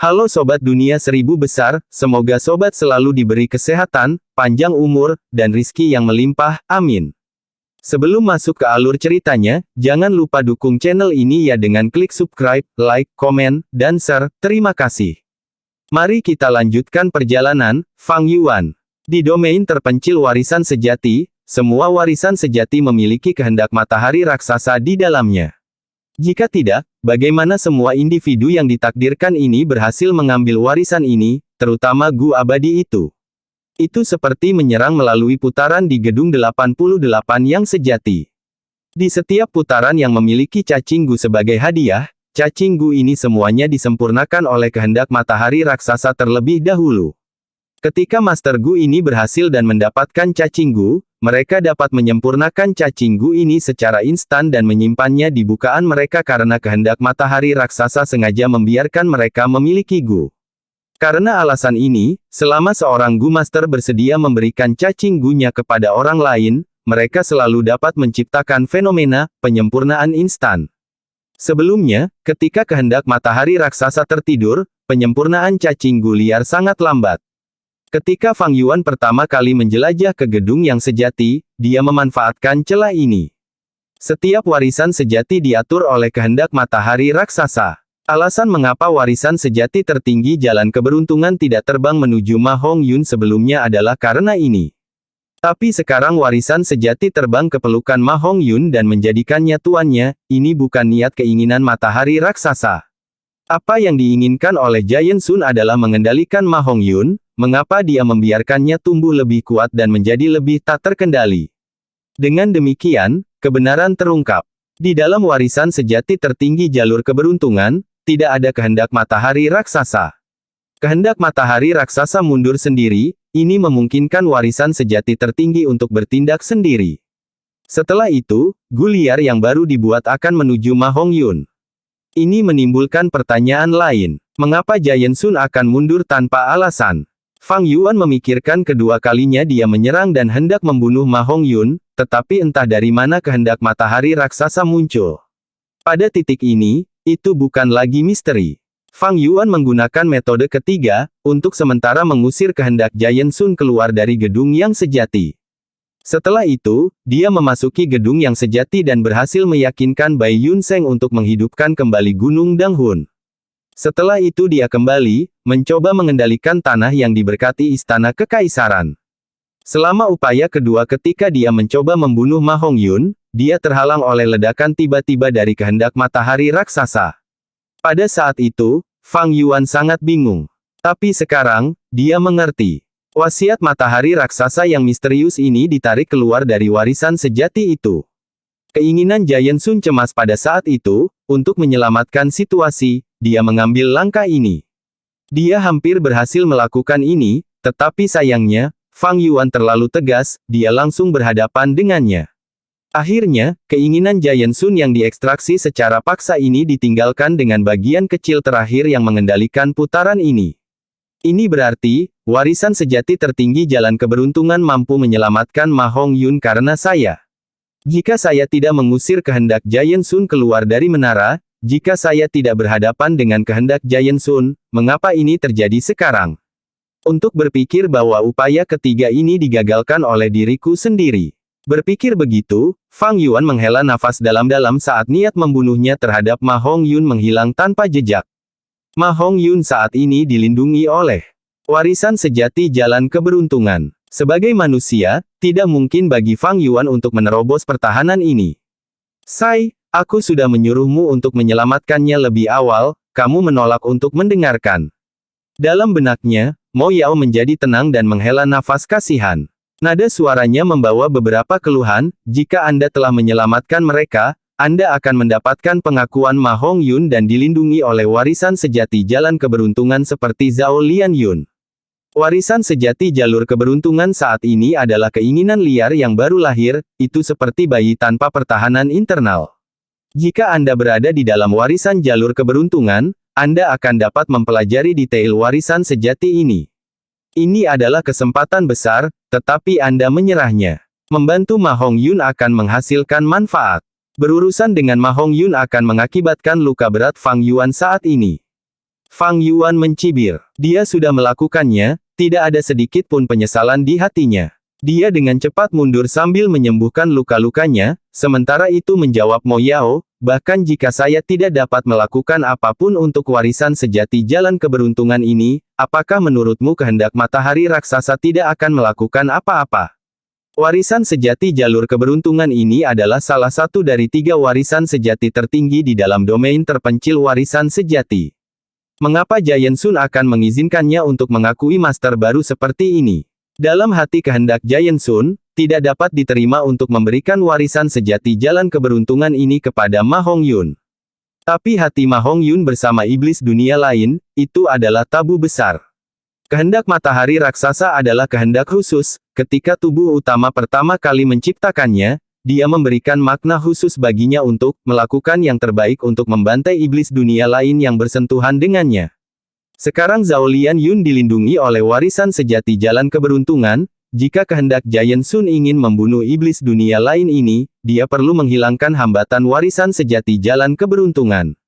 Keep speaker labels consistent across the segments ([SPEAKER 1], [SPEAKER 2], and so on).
[SPEAKER 1] Halo Sobat Dunia Seribu Besar, semoga Sobat selalu diberi kesehatan, panjang umur, dan rizki yang melimpah, amin. Sebelum masuk ke alur ceritanya, jangan lupa dukung channel ini ya dengan klik subscribe, like, komen, dan share, terima kasih. Mari kita lanjutkan perjalanan, Fang Yuan. Di domain terpencil warisan sejati, semua warisan sejati memiliki kehendak matahari raksasa di dalamnya. Jika tidak, bagaimana semua individu yang ditakdirkan ini berhasil mengambil warisan ini, terutama Gu abadi itu? Itu seperti menyerang melalui putaran di gedung 88 yang sejati. Di setiap putaran yang memiliki cacing Gu sebagai hadiah, cacing Gu ini semuanya disempurnakan oleh kehendak matahari raksasa terlebih dahulu. Ketika Master Gu ini berhasil dan mendapatkan cacing Gu, mereka dapat menyempurnakan cacing Gu ini secara instan dan menyimpannya di bukaan mereka karena kehendak matahari raksasa sengaja membiarkan mereka memiliki Gu. Karena alasan ini, selama seorang Gu Master bersedia memberikan cacing Gu-nya kepada orang lain, mereka selalu dapat menciptakan fenomena penyempurnaan instan. Sebelumnya, ketika kehendak matahari raksasa tertidur, penyempurnaan cacing Gu liar sangat lambat. Ketika Fang Yuan pertama kali menjelajah ke gedung yang sejati, dia memanfaatkan celah ini. Setiap warisan sejati diatur oleh kehendak matahari raksasa. Alasan mengapa warisan sejati tertinggi jalan keberuntungan tidak terbang menuju Ma Hongyun sebelumnya adalah karena ini. Tapi sekarang warisan sejati terbang ke pelukan Ma Hongyun dan menjadikannya tuannya, ini bukan niat keinginan matahari raksasa. Apa yang diinginkan oleh Giant Sun adalah mengendalikan Ma Hongyun. Mengapa dia membiarkannya tumbuh lebih kuat dan menjadi lebih tak terkendali? Dengan demikian, kebenaran terungkap. Di dalam warisan sejati tertinggi jalur keberuntungan, tidak ada kehendak matahari raksasa. Kehendak matahari raksasa mundur sendiri, ini memungkinkan warisan sejati tertinggi untuk bertindak sendiri. Setelah itu, Gu liar yang baru dibuat akan menuju Ma Hongyun. Ini menimbulkan pertanyaan lain. Mengapa Giant Sun akan mundur tanpa alasan? Fang Yuan memikirkan kedua kalinya dia menyerang dan hendak membunuh Ma Hongyun, tetapi entah dari mana kehendak matahari raksasa muncul. Pada titik ini, itu bukan lagi misteri. Fang Yuan menggunakan metode ketiga, untuk sementara mengusir kehendak Giant Sun keluar dari gedung yang sejati. Setelah itu, dia memasuki gedung yang sejati dan berhasil meyakinkan Bai Yun Seng untuk menghidupkan kembali Gunung Danghun. Setelah itu dia kembali, mencoba mengendalikan tanah yang diberkati Istana Kekaisaran. Selama upaya kedua ketika dia mencoba membunuh Ma Hongyun, dia terhalang oleh ledakan tiba-tiba dari kehendak matahari raksasa. Pada saat itu, Fang Yuan sangat bingung. Tapi sekarang, dia mengerti. Wasiat matahari raksasa yang misterius ini ditarik keluar dari warisan sejati itu. Keinginan Giant Sun cemas pada saat itu, untuk menyelamatkan situasi, dia mengambil langkah ini. Dia hampir berhasil melakukan ini, tetapi sayangnya, Fang Yuan terlalu tegas, dia langsung berhadapan dengannya. Akhirnya, keinginan Giant Sun yang diekstraksi secara paksa ini ditinggalkan dengan bagian kecil terakhir yang mengendalikan putaran ini. Ini berarti, warisan sejati tertinggi jalan keberuntungan mampu menyelamatkan Ma Hongyun karena saya. Jika saya tidak mengusir kehendak Giant Sun keluar dari menara, jika saya tidak berhadapan dengan kehendak Giant Sun, mengapa ini terjadi sekarang? Untuk berpikir bahwa upaya ketiga ini digagalkan oleh diriku sendiri. Berpikir begitu, Fang Yuan menghela nafas dalam-dalam saat niat membunuhnya terhadap Ma Hongyun menghilang tanpa jejak. Ma Hongyun saat ini dilindungi oleh warisan sejati jalan keberuntungan. Sebagai manusia, tidak mungkin bagi Fang Yuan untuk menerobos pertahanan ini. Sai, aku sudah menyuruhmu untuk menyelamatkannya lebih awal, kamu menolak untuk mendengarkan. Dalam benaknya, Mo Yao menjadi tenang dan menghela nafas kasihan. Nada suaranya membawa beberapa keluhan, jika Anda telah menyelamatkan mereka, Anda akan mendapatkan pengakuan Ma Hongyun dan dilindungi oleh warisan sejati jalan keberuntungan seperti Zhao Lianyun. Warisan sejati jalur keberuntungan saat ini adalah keinginan liar yang baru lahir, itu seperti bayi tanpa pertahanan internal. Jika Anda berada di dalam warisan jalur keberuntungan, Anda akan dapat mempelajari detail warisan sejati ini. Ini adalah kesempatan besar, tetapi Anda menyerahnya. Membantu Ma Hongyun akan menghasilkan manfaat. Berurusan dengan Ma Hongyun akan mengakibatkan luka berat Fang Yuan saat ini. Fang Yuan mencibir. Dia sudah melakukannya, tidak ada sedikit pun penyesalan di hatinya. Dia dengan cepat mundur sambil menyembuhkan luka-lukanya, sementara itu menjawab Mo Yao, bahkan jika saya tidak dapat melakukan apapun untuk warisan sejati jalan keberuntungan ini, apakah menurutmu kehendak matahari raksasa tidak akan melakukan apa-apa? Warisan sejati jalur keberuntungan ini adalah salah satu dari 3 warisan sejati tertinggi di dalam domain terpencil warisan sejati. Mengapa Giant Sun akan mengizinkannya untuk mengakui master baru seperti ini? Dalam hati kehendak Giant Sun, tidak dapat diterima untuk memberikan warisan sejati jalan keberuntungan ini kepada Ma Hongyun. Tapi hati Ma Hongyun bersama iblis dunia lain, itu adalah tabu besar. Kehendak matahari raksasa adalah kehendak khusus, ketika tubuh utama pertama kali menciptakannya, dia memberikan makna khusus baginya untuk melakukan yang terbaik untuk membantai iblis dunia lain yang bersentuhan dengannya. Sekarang Zhao Lian Yun dilindungi oleh warisan sejati jalan keberuntungan, jika kehendak Giant Sun ingin membunuh iblis dunia lain ini, dia perlu menghilangkan hambatan warisan sejati jalan keberuntungan.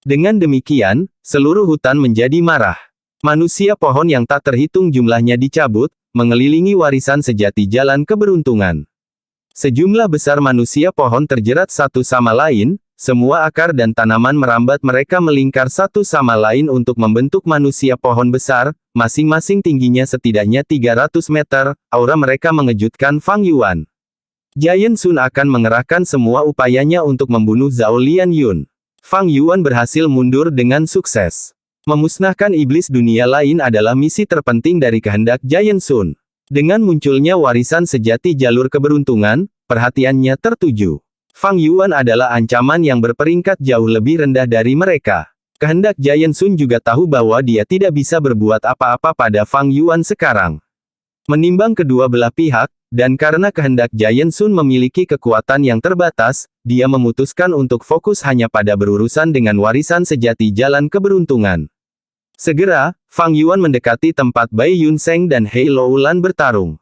[SPEAKER 1] Dengan demikian, seluruh hutan menjadi marah. Manusia pohon yang tak terhitung jumlahnya dicabut, mengelilingi warisan sejati jalan keberuntungan. Sejumlah besar manusia pohon terjerat satu sama lain, semua akar dan tanaman merambat mereka melingkar satu sama lain untuk membentuk manusia pohon besar, masing-masing tingginya setidaknya 300 meter, aura mereka mengejutkan Fang Yuan. Giant Sun akan mengerahkan semua upayanya untuk membunuh Zhao Lian Yun. Fang Yuan berhasil mundur dengan sukses. Memusnahkan iblis dunia lain adalah misi terpenting dari kehendak Giant Sun. Dengan munculnya warisan sejati jalur keberuntungan, perhatiannya tertuju. Fang Yuan adalah ancaman yang berperingkat jauh lebih rendah dari mereka. Kehendak Giant Sun juga tahu bahwa dia tidak bisa berbuat apa-apa pada Fang Yuan sekarang. Menimbang kedua belah pihak, dan karena kehendak Giant Sun memiliki kekuatan yang terbatas, dia memutuskan untuk fokus hanya pada berurusan dengan warisan sejati jalan keberuntungan. Segera, Fang Yuan mendekati tempat Bai Yunseng dan Hei Loulan bertarung.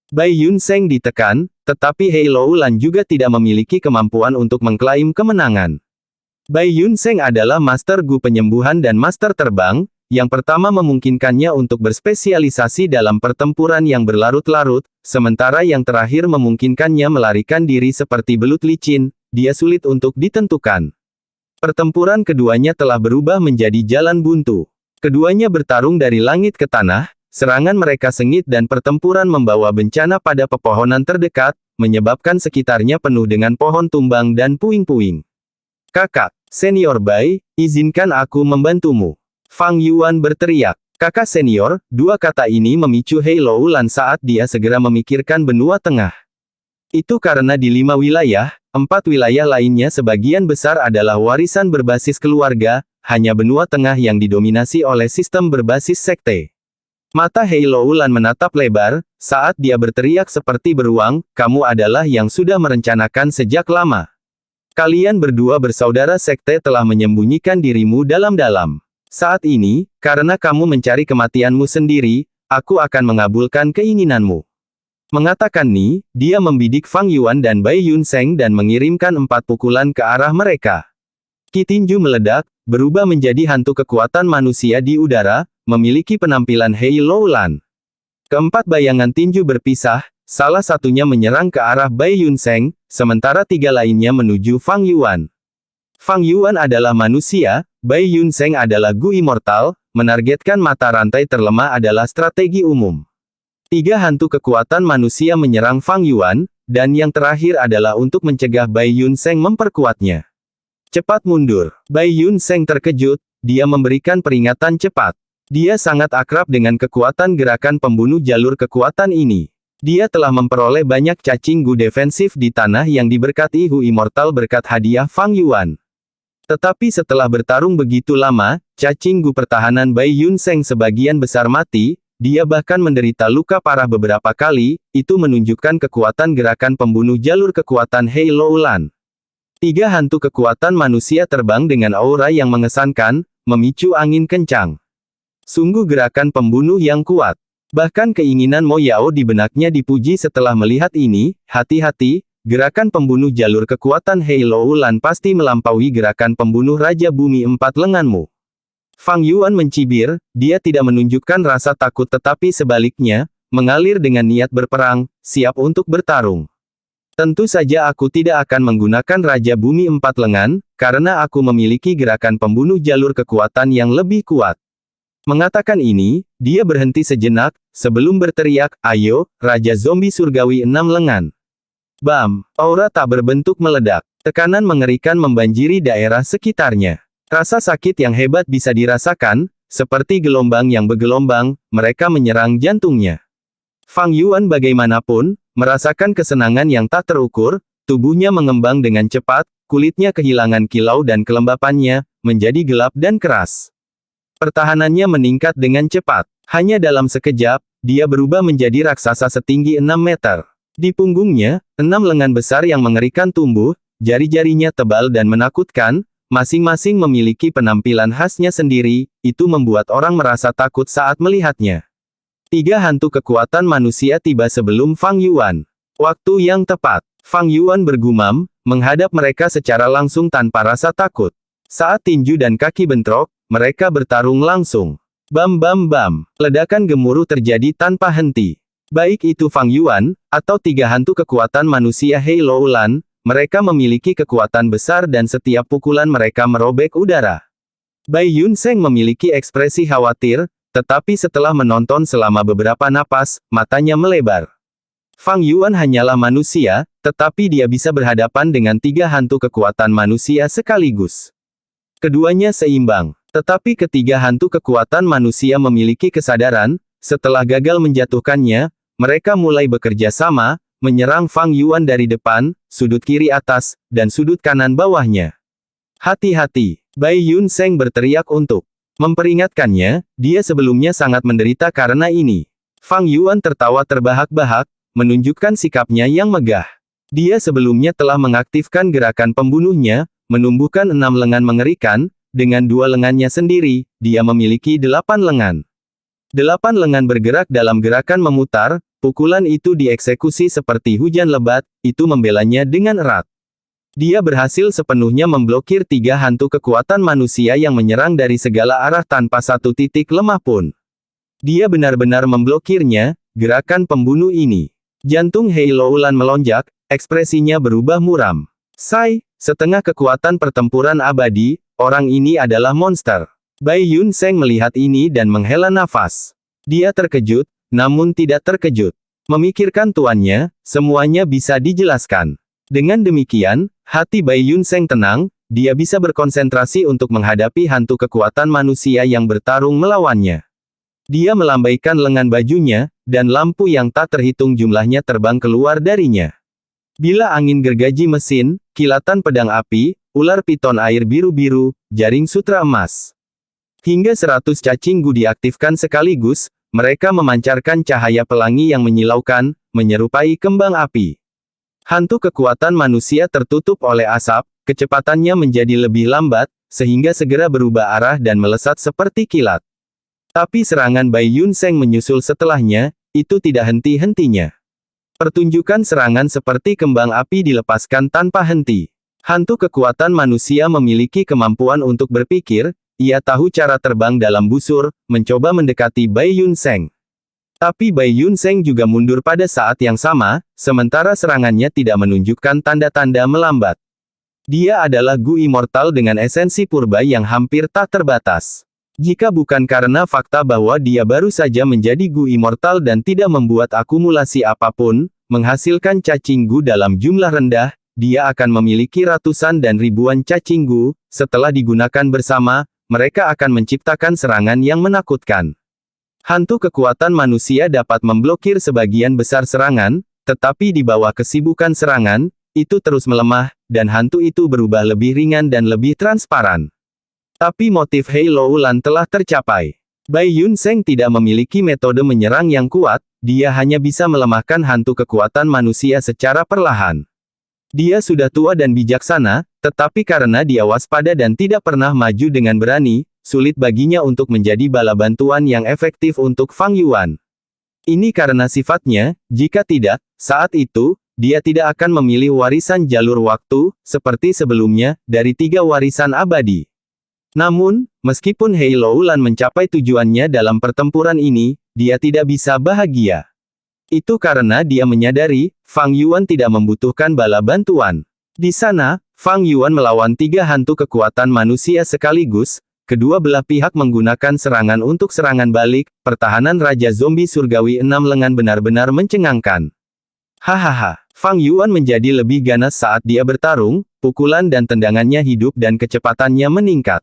[SPEAKER 1] Bai Yunseng ditekan, tetapi Hei Loulan juga tidak memiliki kemampuan untuk mengklaim kemenangan. Bai Yunseng adalah Master Gu penyembuhan dan Master terbang, yang pertama memungkinkannya untuk berspesialisasi dalam pertempuran yang berlarut-larut, sementara yang terakhir memungkinkannya melarikan diri seperti belut licin, dia sulit untuk ditentukan. Pertempuran keduanya telah berubah menjadi jalan buntu. Keduanya bertarung dari langit ke tanah, serangan mereka sengit dan pertempuran membawa bencana pada pepohonan terdekat, menyebabkan sekitarnya penuh dengan pohon tumbang dan puing-puing. Kakak, senior Bai, izinkan aku membantumu. Fang Yuan berteriak. Kakak senior, dua kata ini memicu Hei Loulan saat dia segera memikirkan benua tengah. Itu karena di 5 wilayah, 4 wilayah lainnya sebagian besar adalah warisan berbasis keluarga, hanya benua tengah yang didominasi oleh sistem berbasis sekte. Mata Hei Loulan menatap lebar, saat dia berteriak seperti beruang, kamu adalah yang sudah merencanakan sejak lama. Kalian berdua bersaudara sekte telah menyembunyikan dirimu dalam-dalam. Saat ini, karena kamu mencari kematianmu sendiri, aku akan mengabulkan keinginanmu. Mengatakan ni, dia membidik Fang Yuan dan Bai Yunseng dan mengirimkan 4 pukulan ke arah mereka. Qi tinju meledak, berubah menjadi hantu kekuatan manusia di udara, memiliki penampilan Hei Loulan. Keempat bayangan tinju berpisah, salah satunya menyerang ke arah Bai Yunseng, sementara 3 lainnya menuju Fang Yuan. Fang Yuan adalah manusia, Bai Yunseng adalah Gu immortal, menargetkan mata rantai terlemah adalah strategi umum. 3 hantu kekuatan manusia menyerang Fang Yuan, dan yang terakhir adalah untuk mencegah Bai Yunseng memperkuatnya. Cepat mundur. Bai Yunseng terkejut, dia memberikan peringatan cepat. Dia sangat akrab dengan kekuatan gerakan pembunuh jalur kekuatan ini. Dia telah memperoleh banyak cacing Gu defensif di tanah yang diberkati Hu Immortal berkat hadiah Fang Yuan. Tetapi setelah bertarung begitu lama, cacing Gu pertahanan Bai Yunseng sebagian besar mati, dia bahkan menderita luka parah beberapa kali, itu menunjukkan kekuatan gerakan pembunuh jalur kekuatan Hei Loulan. 3 hantu kekuatan manusia terbang dengan aura yang mengesankan, memicu angin kencang. Sungguh gerakan pembunuh yang kuat. Bahkan keinginan Mo Yao di benaknya dipuji setelah melihat ini, hati-hati, gerakan pembunuh jalur kekuatan Hei Loulan pasti melampaui gerakan pembunuh Raja Bumi 4 lenganmu. Fang Yuan mencibir, dia tidak menunjukkan rasa takut tetapi sebaliknya, mengalir dengan niat berperang, siap untuk bertarung. Tentu saja aku tidak akan menggunakan Raja Bumi Empat Lengan, karena aku memiliki gerakan pembunuh jalur kekuatan yang lebih kuat. Mengatakan ini, dia berhenti sejenak, sebelum berteriak, ayo, Raja Zombie Surgawi Enam Lengan. Bam! Aura tak berbentuk meledak. Tekanan mengerikan membanjiri daerah sekitarnya. Rasa sakit yang hebat bisa dirasakan, seperti gelombang yang bergelombang, mereka menyerang jantungnya. Fang Yuan bagaimanapun, merasakan kesenangan yang tak terukur, tubuhnya mengembang dengan cepat, kulitnya kehilangan kilau dan kelembapannya, menjadi gelap dan keras. Pertahanannya meningkat dengan cepat. Hanya dalam sekejap, dia berubah menjadi raksasa setinggi 6 meter. Di punggungnya, 6 lengan besar yang mengerikan tumbuh, jari-jarinya tebal dan menakutkan, masing-masing memiliki penampilan khasnya sendiri, itu membuat orang merasa takut saat melihatnya. 3 hantu kekuatan manusia tiba sebelum Fang Yuan. Waktu yang tepat. Fang Yuan bergumam, menghadap mereka secara langsung tanpa rasa takut. Saat tinju dan kaki bentrok, mereka bertarung langsung. Bam bam bam. Ledakan gemuruh terjadi tanpa henti. Baik itu Fang Yuan, atau 3 hantu kekuatan manusia Hei Loulan, mereka memiliki kekuatan besar dan setiap pukulan mereka merobek udara. Bai Yun Seng memiliki ekspresi khawatir, tetapi setelah menonton selama beberapa napas, matanya melebar. Fang Yuan hanyalah manusia, tetapi dia bisa berhadapan dengan 3 hantu kekuatan manusia sekaligus. Keduanya seimbang. Tetapi ketiga hantu kekuatan manusia memiliki kesadaran, setelah gagal menjatuhkannya, mereka mulai bekerja sama, menyerang Fang Yuan dari depan, sudut kiri atas, dan sudut kanan bawahnya. Hati-hati! Bai Yun Seng berteriak untuk memperingatkannya, dia sebelumnya sangat menderita karena ini. Fang Yuan tertawa terbahak-bahak, menunjukkan sikapnya yang megah. Dia sebelumnya telah mengaktifkan gerakan pembunuhnya, menumbuhkan 6 lengan mengerikan, dengan 2 lengannya sendiri, dia memiliki 8 lengan. 8 lengan bergerak dalam gerakan memutar, pukulan itu dieksekusi seperti hujan lebat, itu membelanya dengan erat. Dia berhasil sepenuhnya memblokir 3 hantu kekuatan manusia yang menyerang dari segala arah tanpa satu titik lemah pun. Dia benar-benar memblokirnya, gerakan pembunuh ini. Jantung Hei Loulan melonjak, ekspresinya berubah muram. Sai, setengah kekuatan pertempuran abadi, orang ini adalah monster. Bai Yun Seng melihat ini dan menghela nafas. Dia terkejut, namun tidak terkejut. Memikirkan tuannya, semuanya bisa dijelaskan. Dengan demikian, hati Bai Yun Seng tenang, dia bisa berkonsentrasi untuk menghadapi hantu kekuatan manusia yang bertarung melawannya. Dia melambaikan lengan bajunya, dan lampu yang tak terhitung jumlahnya terbang keluar darinya. Bila angin gergaji mesin, kilatan pedang api, ular piton air biru-biru, jaring sutra emas. Hingga 100 cacing gu diaktifkan sekaligus, mereka memancarkan cahaya pelangi yang menyilaukan, menyerupai kembang api. Hantu kekuatan manusia tertutup oleh asap, kecepatannya menjadi lebih lambat, sehingga segera berubah arah dan melesat seperti kilat. Tapi serangan Bai Yun Seng menyusul setelahnya, itu tidak henti-hentinya. Pertunjukan serangan seperti kembang api dilepaskan tanpa henti. Hantu kekuatan manusia memiliki kemampuan untuk berpikir, ia tahu cara terbang dalam busur, mencoba mendekati Bai Yun Seng. Tapi Bai Yun Seng juga mundur pada saat yang sama, sementara serangannya tidak menunjukkan tanda-tanda melambat. Dia adalah Gu Immortal dengan esensi purba yang hampir tak terbatas. Jika bukan karena fakta bahwa dia baru saja menjadi Gu Immortal dan tidak membuat akumulasi apapun, menghasilkan cacing Gu dalam jumlah rendah, dia akan memiliki ratusan dan ribuan cacing Gu, setelah digunakan bersama, mereka akan menciptakan serangan yang menakutkan. Hantu kekuatan manusia dapat memblokir sebagian besar serangan, tetapi di bawah kesibukan serangan, itu terus melemah, dan hantu itu berubah lebih ringan dan lebih transparan. Tapi motif Hei Loulan telah tercapai. Bai Yun Seng tidak memiliki metode menyerang yang kuat, dia hanya bisa melemahkan hantu kekuatan manusia secara perlahan. Dia sudah tua dan bijaksana, tetapi karena dia waspada dan tidak pernah maju dengan berani, sulit baginya untuk menjadi bala bantuan yang efektif untuk Fang Yuan. Ini karena sifatnya, jika tidak, saat itu, dia tidak akan memilih warisan jalur waktu, seperti sebelumnya, dari 3 warisan abadi. Namun, meskipun Hei Loulan mencapai tujuannya dalam pertempuran ini, dia tidak bisa bahagia. Itu karena dia menyadari, Fang Yuan tidak membutuhkan bala bantuan. Di sana, Fang Yuan melawan 3 hantu kekuatan manusia sekaligus, kedua belah pihak menggunakan serangan untuk serangan balik, pertahanan Raja Zombie Surgawi 6 lengan benar-benar mencengangkan. Hahaha, Fang Yuan menjadi lebih ganas saat dia bertarung, pukulan dan tendangannya hidup dan kecepatannya meningkat.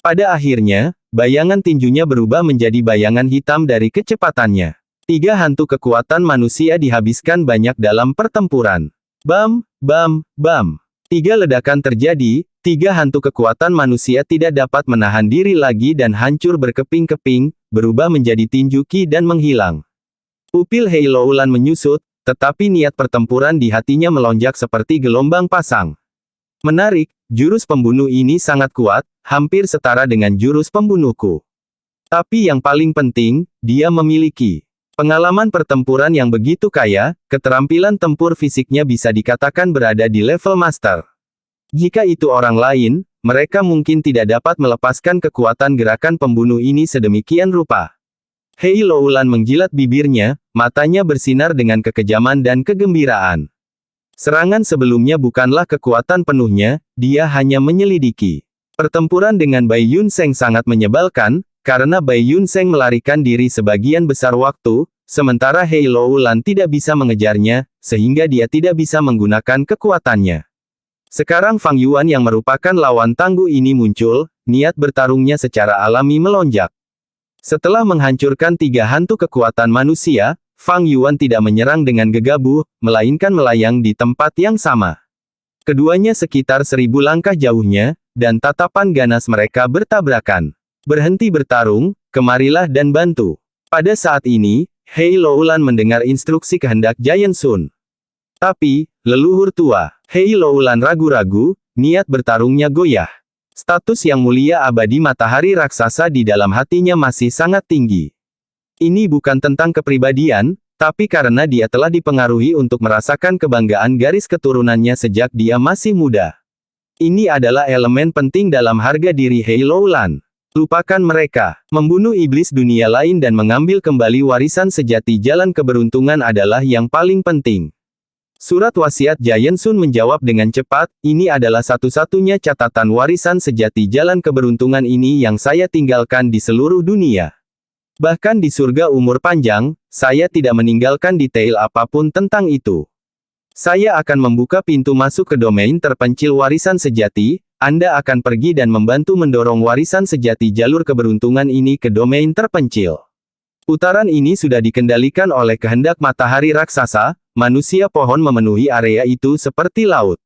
[SPEAKER 1] Pada akhirnya, bayangan tinjunya berubah menjadi bayangan hitam dari kecepatannya. 3 hantu kekuatan manusia dihabiskan banyak dalam pertempuran. Bam, bam, bam. 3 ledakan terjadi, 3 hantu kekuatan manusia tidak dapat menahan diri lagi dan hancur berkeping-keping, berubah menjadi tinju Qi dan menghilang. Pupil Hei Loulan menyusut, tetapi niat pertempuran di hatinya melonjak seperti gelombang pasang. Menarik, jurus pembunuh ini sangat kuat, hampir setara dengan jurus pembunuhku. Tapi yang paling penting, dia memiliki pengalaman pertempuran yang begitu kaya, keterampilan tempur fisiknya bisa dikatakan berada di level master. Jika itu orang lain, mereka mungkin tidak dapat melepaskan kekuatan gerakan pembunuh ini sedemikian rupa. Hei Loulan menjilat bibirnya, matanya bersinar dengan kekejaman dan kegembiraan. Serangan sebelumnya bukanlah kekuatan penuhnya, dia hanya menyelidiki. Pertempuran dengan Bai Yunseng sangat menyebalkan, karena Bai Yunseng melarikan diri sebagian besar waktu, sementara Hei Loulan tidak bisa mengejarnya, sehingga dia tidak bisa menggunakan kekuatannya. Sekarang Fang Yuan yang merupakan lawan tangguh ini muncul, niat bertarungnya secara alami melonjak. Setelah menghancurkan 3 hantu kekuatan manusia, Fang Yuan tidak menyerang dengan gegabah, melainkan melayang di tempat yang sama. Keduanya sekitar 1000 langkah jauhnya, dan tatapan ganas mereka bertabrakan. Berhenti bertarung, kemarilah dan bantu. Pada saat ini, Hei Loulan mendengar instruksi kehendak Giant Sun. Tapi, leluhur tua, Hei Loulan ragu-ragu, niat bertarungnya goyah. Status yang mulia abadi matahari raksasa di dalam hatinya masih sangat tinggi. Ini bukan tentang kepribadian, tapi karena dia telah dipengaruhi untuk merasakan kebanggaan garis keturunannya sejak dia masih muda. Ini adalah elemen penting dalam harga diri Hei Loulan. Lupakan mereka. Membunuh iblis dunia lain dan mengambil kembali warisan sejati jalan keberuntungan adalah yang paling penting. Surat wasiat Giant Sun menjawab dengan cepat, ini adalah satu-satunya catatan warisan sejati jalan keberuntungan ini yang saya tinggalkan di seluruh dunia. Bahkan di surga umur panjang, saya tidak meninggalkan detail apapun tentang itu. Saya akan membuka pintu masuk ke domain terpencil warisan sejati, Anda akan pergi dan membantu mendorong warisan sejati jalur keberuntungan ini ke domain terpencil. Putaran ini sudah dikendalikan oleh kehendak matahari raksasa, manusia pohon memenuhi area itu seperti laut.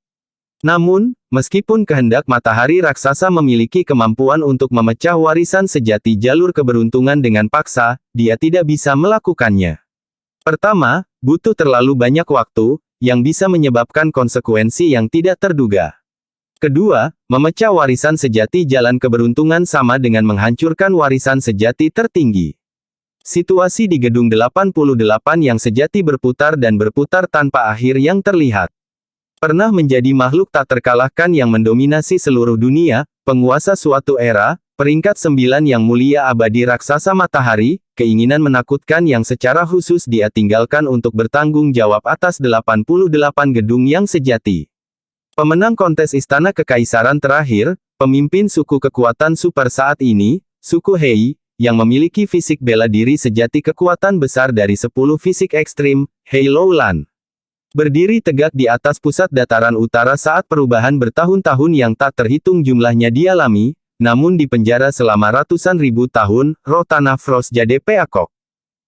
[SPEAKER 1] Namun, meskipun kehendak matahari raksasa memiliki kemampuan untuk memecah warisan sejati jalur keberuntungan dengan paksa, dia tidak bisa melakukannya. Pertama, butuh terlalu banyak waktu, yang bisa menyebabkan konsekuensi yang tidak terduga. Kedua, memecah warisan sejati jalan keberuntungan sama dengan menghancurkan warisan sejati tertinggi. Situasi di gedung 88 yang sejati berputar dan berputar tanpa akhir yang terlihat. Pernah menjadi makhluk tak terkalahkan yang mendominasi seluruh dunia, penguasa suatu era, peringkat 9 yang mulia abadi raksasa matahari, keinginan menakutkan yang secara khusus dia tinggalkan untuk bertanggung jawab atas 88 gedung yang sejati. Pemenang kontes Istana Kekaisaran terakhir, pemimpin suku kekuatan super saat ini, suku Hei, yang memiliki fisik bela diri sejati kekuatan besar dari 10 fisik ekstrim, Hei Loulan. Berdiri tegak di atas pusat dataran utara saat perubahan bertahun-tahun yang tak terhitung jumlahnya dialami, namun dipenjara selama ratusan ribu tahun, roh tanah Frost Jade Peacock.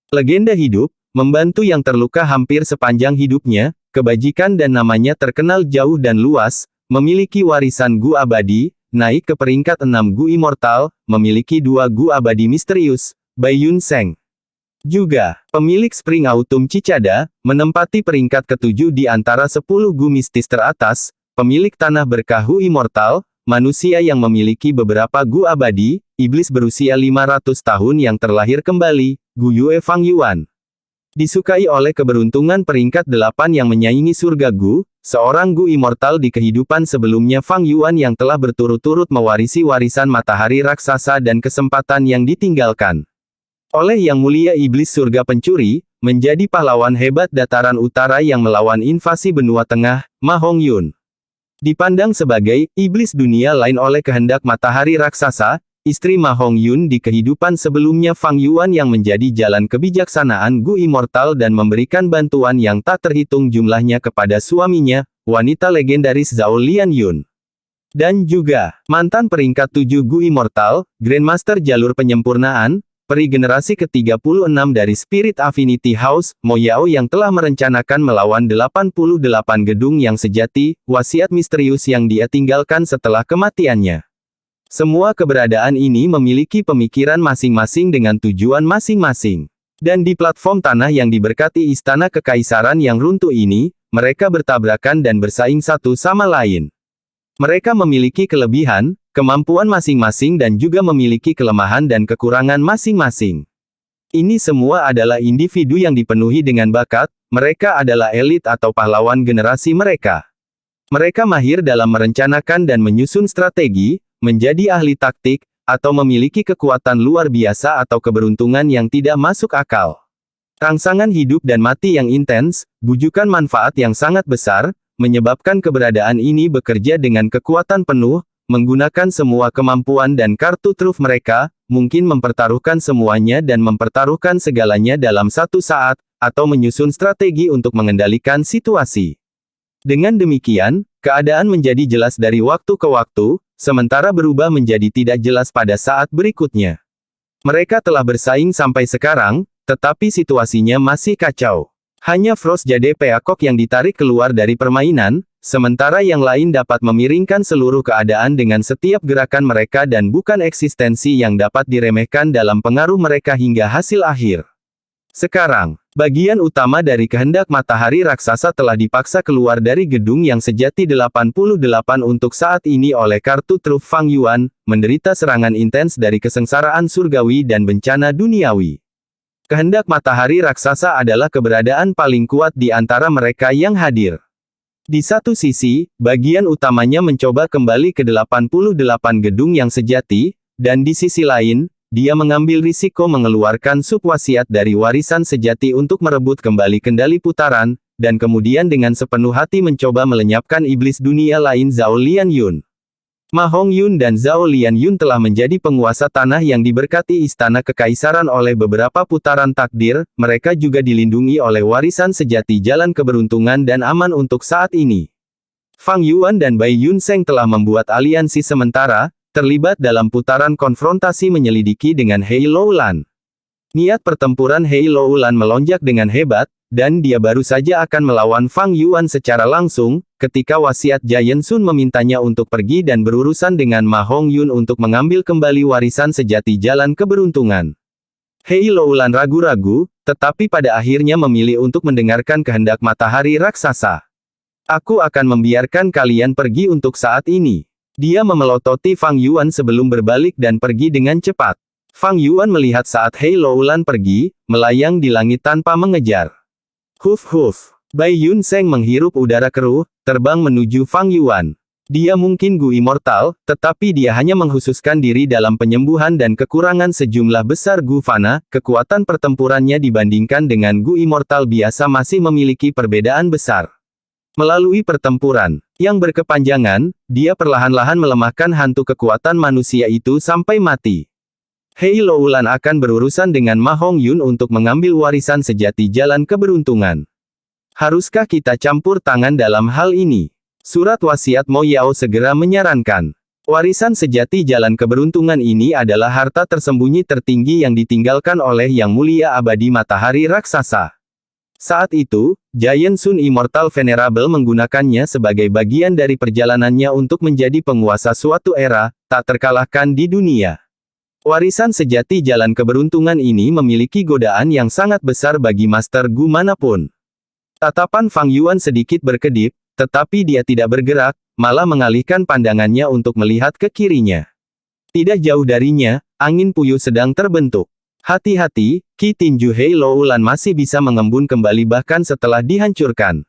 [SPEAKER 1] Legenda hidup, membantu yang terluka hampir sepanjang hidupnya, kebajikan dan namanya terkenal jauh dan luas, memiliki warisan Gu abadi, naik ke peringkat 6 Gu immortal, memiliki 2 Gu abadi misterius, Bai Yunseng. Juga, pemilik Spring Autumn Cicada, menempati peringkat ke-7 di antara 10 Gu mistis teratas, pemilik tanah berkah Hu immortal, manusia yang memiliki beberapa Gu abadi, iblis berusia 500 tahun yang terlahir kembali, Gu Yue Fang Yuan. Disukai oleh keberuntungan peringkat 8 yang menyaingi surga Gu, seorang Gu immortal di kehidupan sebelumnya Fang Yuan yang telah berturut-turut mewarisi warisan matahari raksasa dan kesempatan yang ditinggalkan oleh Yang Mulia Iblis Surga Pencuri, menjadi pahlawan hebat dataran utara yang melawan invasi benua tengah, Ma Hongyun. Dipandang sebagai iblis dunia lain oleh kehendak matahari raksasa, istri Ma Hongyun di kehidupan sebelumnya Fang Yuan yang menjadi jalan kebijaksanaan Gu immortal dan memberikan bantuan yang tak terhitung jumlahnya kepada suaminya, wanita legendaris Zhao Lianyun. Dan juga, mantan peringkat 7 Gu immortal, Grandmaster jalur penyempurnaan, peri generasi ke-36 dari Spirit Affinity House, Mo Yao yang telah merencanakan melawan 88 gedung yang sejati, wasiat misterius yang dia tinggalkan setelah kematiannya. Semua keberadaan ini memiliki pemikiran masing-masing dengan tujuan masing-masing. Dan di platform tanah yang diberkati Istana Kekaisaran yang runtuh ini, mereka bertabrakan dan bersaing satu sama lain. Mereka memiliki kelebihan, kemampuan masing-masing dan juga memiliki kelemahan dan kekurangan masing-masing. Ini semua adalah individu yang dipenuhi dengan bakat, mereka adalah elit atau pahlawan generasi mereka. Mereka mahir dalam merencanakan dan menyusun strategi, menjadi ahli taktik, atau memiliki kekuatan luar biasa atau keberuntungan yang tidak masuk akal. Rangsangan hidup dan mati yang intens, bujukan manfaat yang sangat besar, menyebabkan keberadaan ini bekerja dengan kekuatan penuh, menggunakan semua kemampuan dan kartu truf mereka, mungkin mempertaruhkan semuanya dan mempertaruhkan segalanya dalam satu saat, atau menyusun strategi untuk mengendalikan situasi. Dengan demikian, keadaan menjadi jelas dari waktu ke waktu, sementara berubah menjadi tidak jelas pada saat berikutnya. Mereka telah bersaing sampai sekarang, tetapi situasinya masih kacau. Hanya Frost Jade Peacock yang ditarik keluar dari permainan, sementara yang lain dapat memiringkan seluruh keadaan dengan setiap gerakan mereka dan bukan eksistensi yang dapat diremehkan dalam pengaruh mereka hingga hasil akhir. Sekarang, bagian utama dari kehendak matahari raksasa telah dipaksa keluar dari gedung yang sejati 88 untuk saat ini oleh kartu truf Fang Yuan, menderita serangan intens dari kesengsaraan surgawi dan bencana duniawi. Kehendak matahari raksasa adalah keberadaan paling kuat di antara mereka yang hadir. Di satu sisi, bagian utamanya mencoba kembali ke 88 gedung yang sejati, dan di sisi lain, dia mengambil risiko mengeluarkan subwasiat dari warisan sejati untuk merebut kembali kendali putaran, dan kemudian dengan sepenuh hati mencoba melenyapkan iblis dunia lain Zhao Lianyun. Ma Hongyun dan Zhao Lianyun telah menjadi penguasa tanah yang diberkati Istana Kekaisaran oleh beberapa putaran takdir, mereka juga dilindungi oleh warisan sejati jalan keberuntungan dan aman untuk saat ini. Fang Yuan dan Bai Yunseng telah membuat aliansi sementara, terlibat dalam putaran konfrontasi menyelidiki dengan Hei Loulan. Niat pertempuran Hei Loulan melonjak dengan hebat, dan dia baru saja akan melawan Fang Yuan secara langsung, ketika wasiat Giant Sun memintanya untuk pergi dan berurusan dengan Ma Hongyun untuk mengambil kembali warisan sejati jalan keberuntungan. Hei Loulan ragu-ragu, tetapi pada akhirnya memilih untuk mendengarkan kehendak matahari raksasa. Aku akan membiarkan kalian pergi untuk saat ini. Dia memelototi Fang Yuan sebelum berbalik dan pergi dengan cepat. Fang Yuan melihat saat Hei Loulan pergi, melayang di langit tanpa mengejar. Huf huf. Bai Yunseng menghirup udara keruh, terbang menuju Fang Yuan. Dia mungkin Gu immortal, tetapi dia hanya menghususkan diri dalam penyembuhan dan kekurangan sejumlah besar Gu fana, kekuatan pertempurannya dibandingkan dengan Gu immortal biasa masih memiliki perbedaan besar. Melalui pertempuran yang berkepanjangan, dia perlahan-lahan melemahkan hantu kekuatan manusia itu sampai mati. Hei Loulan akan berurusan dengan Ma Hongyun untuk mengambil warisan sejati jalan keberuntungan. Haruskah kita campur tangan dalam hal ini? Surat wasiat Mo Yao segera menyarankan. Warisan sejati jalan keberuntungan ini adalah harta tersembunyi tertinggi yang ditinggalkan oleh Yang Mulia Abadi Matahari Raksasa. Saat itu, Giant Sun Immortal Venerable menggunakannya sebagai bagian dari perjalanannya untuk menjadi penguasa suatu era, tak terkalahkan di dunia. Warisan sejati jalan keberuntungan ini memiliki godaan yang sangat besar bagi Master Gu manapun. Tatapan Fang Yuan sedikit berkedip, tetapi dia tidak bergerak, malah mengalihkan pandangannya untuk melihat ke kirinya. Tidak jauh darinya, angin puyuh sedang terbentuk. Hati-hati, Qi Tinju Hei Loulan masih bisa mengembun kembali bahkan setelah dihancurkan.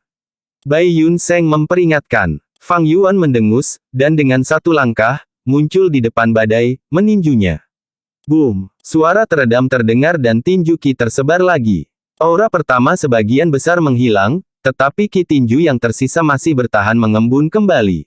[SPEAKER 1] Bai Yun Seng memperingatkan. Fang Yuan mendengus, dan dengan satu langkah, muncul di depan badai, meninjunya. Boom! Suara teredam terdengar dan tinju Qi tersebar lagi. Aura pertama sebagian besar menghilang, tetapi Qi tinju yang tersisa masih bertahan mengembun kembali.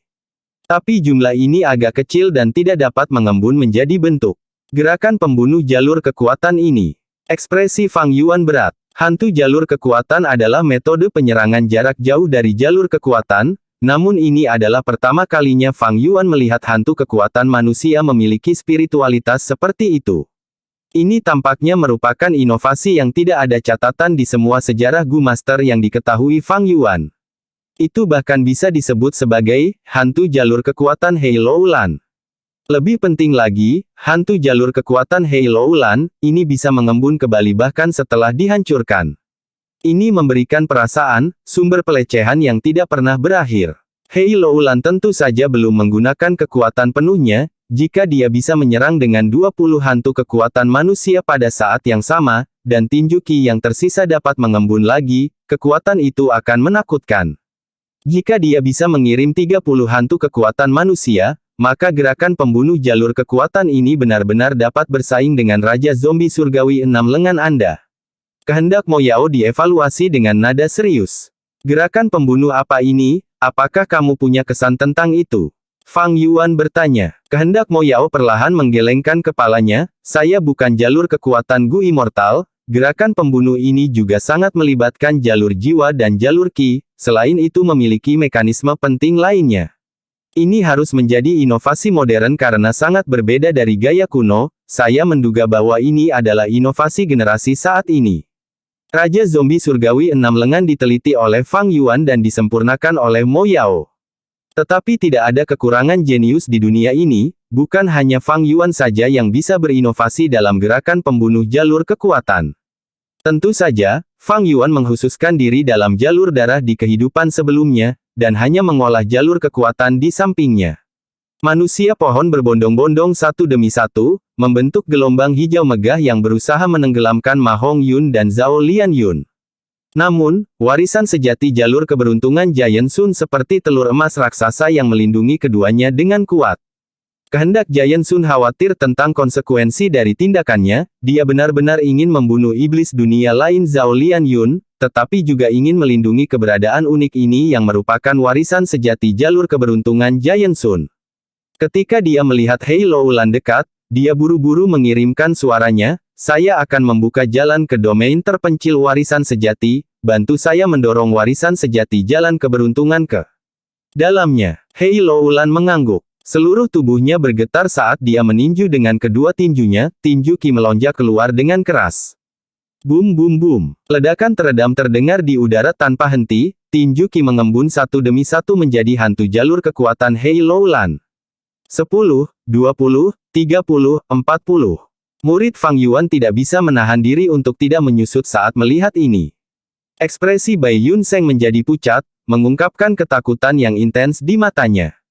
[SPEAKER 1] Tapi jumlah ini agak kecil dan tidak dapat mengembun menjadi bentuk gerakan pembunuh jalur kekuatan ini. Ekspresi Fang Yuan berat. Hantu jalur kekuatan adalah metode penyerangan jarak jauh dari jalur kekuatan, namun ini adalah pertama kalinya Fang Yuan melihat hantu kekuatan manusia memiliki spiritualitas seperti itu. Ini tampaknya merupakan inovasi yang tidak ada catatan di semua sejarah Gu Master yang diketahui Fang Yuan. Itu bahkan bisa disebut sebagai hantu jalur kekuatan Hei Loulan. Lebih penting lagi, hantu jalur kekuatan Hei Loulan ini bisa mengembun kembali bahkan setelah dihancurkan. Ini memberikan perasaan sumber pelecehan yang tidak pernah berakhir. Hei Loulan tentu saja belum menggunakan kekuatan penuhnya. Jika dia bisa menyerang dengan 20 hantu kekuatan manusia pada saat yang sama, dan tinju Qi yang tersisa dapat mengembun lagi, kekuatan itu akan menakutkan. Jika dia bisa mengirim 30 hantu kekuatan manusia, maka gerakan pembunuh jalur kekuatan ini benar-benar dapat bersaing dengan Raja Zombie Surgawi 6 lengan Anda. Kehendak Mo Yao dievaluasi dengan nada serius. Gerakan pembunuh apa ini? Apakah kamu punya kesan tentang itu? Fang Yuan bertanya. Kehendak Mo Yao perlahan menggelengkan kepalanya, saya bukan jalur kekuatan Gu Immortal, gerakan pembunuh ini juga sangat melibatkan jalur jiwa dan jalur Qi, selain itu memiliki mekanisme penting lainnya. Ini harus menjadi inovasi modern karena sangat berbeda dari gaya kuno, saya menduga bahwa ini adalah inovasi generasi saat ini. Raja Zombie Surgawi 6 lengan diteliti oleh Fang Yuan dan disempurnakan oleh Mo Yao. Tetapi tidak ada kekurangan jenius di dunia ini, bukan hanya Fang Yuan saja yang bisa berinovasi dalam gerakan pembunuh jalur kekuatan. Tentu saja, Fang Yuan mengkhususkan diri dalam jalur darah di kehidupan sebelumnya, dan hanya mengolah jalur kekuatan di sampingnya. Manusia pohon berbondong-bondong satu demi satu, membentuk gelombang hijau megah yang berusaha menenggelamkan Ma Hong Yun dan Zhao Lian Yun. Namun, warisan sejati jalur keberuntungan Giant Sun seperti telur emas raksasa yang melindungi keduanya dengan kuat. Kehendak Giant Sun khawatir tentang konsekuensi dari tindakannya, dia benar-benar ingin membunuh iblis dunia lain Zhao Lian Yun, tetapi juga ingin melindungi keberadaan unik ini yang merupakan warisan sejati jalur keberuntungan Giant Sun. Ketika dia melihat Hei Loulan dekat, dia buru-buru mengirimkan suaranya, saya akan membuka jalan ke domain terpencil warisan sejati, bantu saya mendorong warisan sejati jalan keberuntungan ke dalamnya. Hei Loulan mengangguk. Seluruh tubuhnya bergetar saat dia meninju dengan kedua tinjunya, tinju Qi melonjak keluar dengan keras. Boom boom boom. Ledakan teredam terdengar di udara tanpa henti, tinju Qi mengembun satu demi satu menjadi hantu jalur kekuatan Hei Loulan. 10, 20, 30, 40. Murid Fang Yuan tidak bisa menahan diri untuk tidak menyusut saat melihat ini. Ekspresi Bai Yun Seng menjadi pucat, mengungkapkan ketakutan yang intens di matanya.